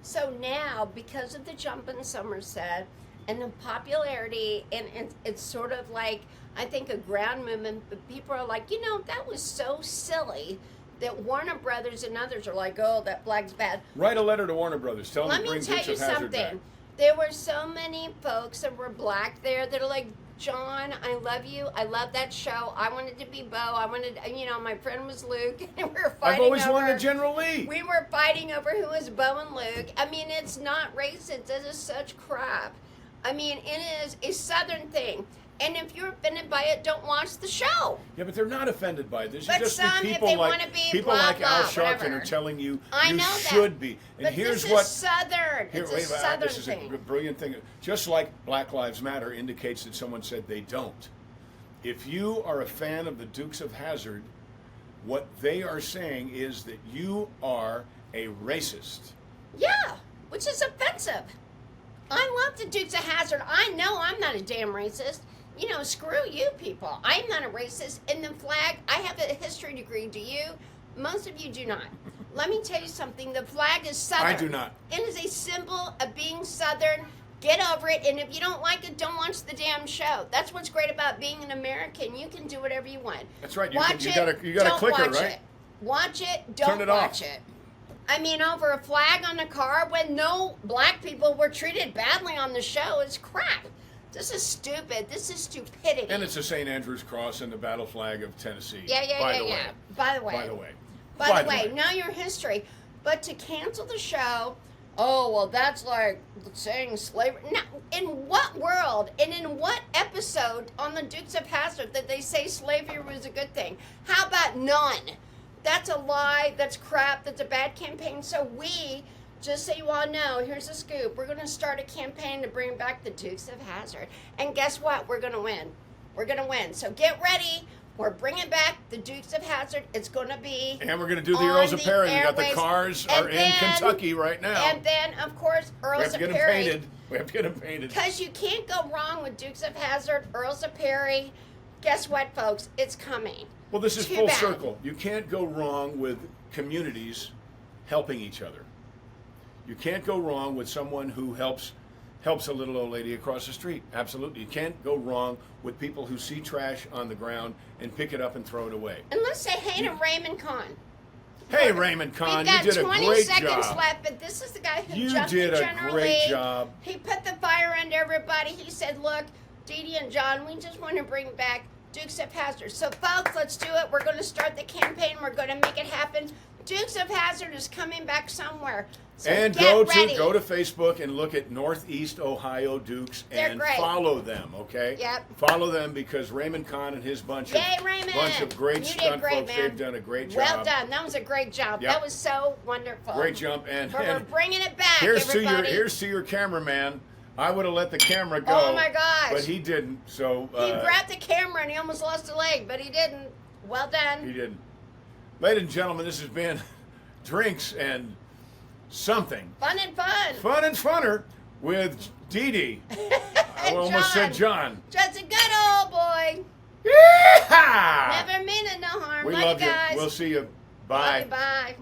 So now, because of the jump in Somerset and the popularity, and it's sort of like, I think, a ground movement, but people are like, that was so silly that Warner Brothers and others are like, oh, that flag's bad. Write a letter to Warner Brothers. Tell them to bring Dukes of Hazzard back. Let me tell you something. There were so many folks that were black there that are like, John, I love you. I love that show. I wanted to be Bo. My friend was Luke. And we were fighting I've always over, wanted General Lee. We were fighting over who was Bo and Luke. I mean, it's not racist. This is such crap. I mean, it is a Southern thing. And if you're offended by it, don't watch the show. Yeah, but they're not offended by this. But some, if they want to be, people blah, like blah, Al Sharpton whatever. are telling you I you know should that. be. And But here's this what is Southern. It's a Southern this is thing. a brilliant thing. Just like Black Lives Matter indicates that someone said they don't. If you are a fan of the Dukes of Hazzard, what they are saying is that you are a racist. Yeah, which is offensive. I love the Dukes of Hazzard. I know I'm not a damn racist. Screw you people. I'm not a racist. And the flag, I have a history degree. Do you? Most of you do not. Let me tell you something. The flag is Southern. I do not. It is a symbol of being Southern. Get over it. And if you don't like it, don't watch the damn show. That's what's great about being an American. You can do whatever you want. That's right. You got a clicker, right? It. Watch it. Don't Turn it watch off. it. I mean, over a flag on a car when no black people were treated badly on the show is crap. This is stupid. This is stupidity. And it's a St. Andrew's cross and the battle flag of Tennessee. Yeah. By the way, know your history. But to cancel the show, oh, well, that's like saying slavery. Now, in what world and in what episode on the Dukes of Hazzard did they say slavery was a good thing? How about none? That's a lie. That's crap. That's a bad campaign. So just so you all know, here's a scoop. We're going to start a campaign to bring back the Dukes of Hazzard. And guess what? We're going to win. We're going to win. So get ready. We're bringing back the Dukes of Hazzard. It's going to be And we're going to do the Earls of Perry. You got the airways. cars And are in then- Kentucky right now. And then, of course, we Earls have to of get them Perry. painted. We have to get them painted. Because you can't go wrong with Dukes of Hazzard, Earls of Perry. Guess what, folks? It's coming. Well, this is Too full bad. circle. You can't go wrong with communities helping each other. You can't go wrong with someone who helps a little old lady across the street. Absolutely. You can't go wrong with people who see trash on the ground and pick it up and throw it away. And let's say hey to Raymond Kahn. Hey, Raymond Kahn, We've got you did a 20 great seconds job. left, but this is the guy who You jumped did the a General great Lee. job. He put the fire under everybody. He said, look, Dee Dee and John, we just want to bring back Dukes of Hazzard. So, folks, let's do it. We're going to start the campaign. We're going to make it happen. Dukes of Hazzard is coming back somewhere. So And get go ready. to Facebook and look at Northeast Ohio Dukes They're and great. follow them, okay? Yep. Follow them because Raymond Kahn and his bunch Raymond. of great You did stunt great, folks, man. they've done a great job. Well done. That was a great job. Yep. That was so wonderful. Great jump. And We're bringing it back, here's everybody. here's to your cameraman. I would have let the camera go. Oh, my gosh. But he didn't. So He grabbed the camera and he almost lost a leg, but he didn't. Well done. he didn't. Ladies and gentlemen, this has been Drinks and Something. Fun and fun. Fun and funner with Dee Dee. I almost said John. Just a good old boy. Yeehaw! Never meaning no harm. We Love love you you. guys. We'll see you. Love Bye. you. Bye.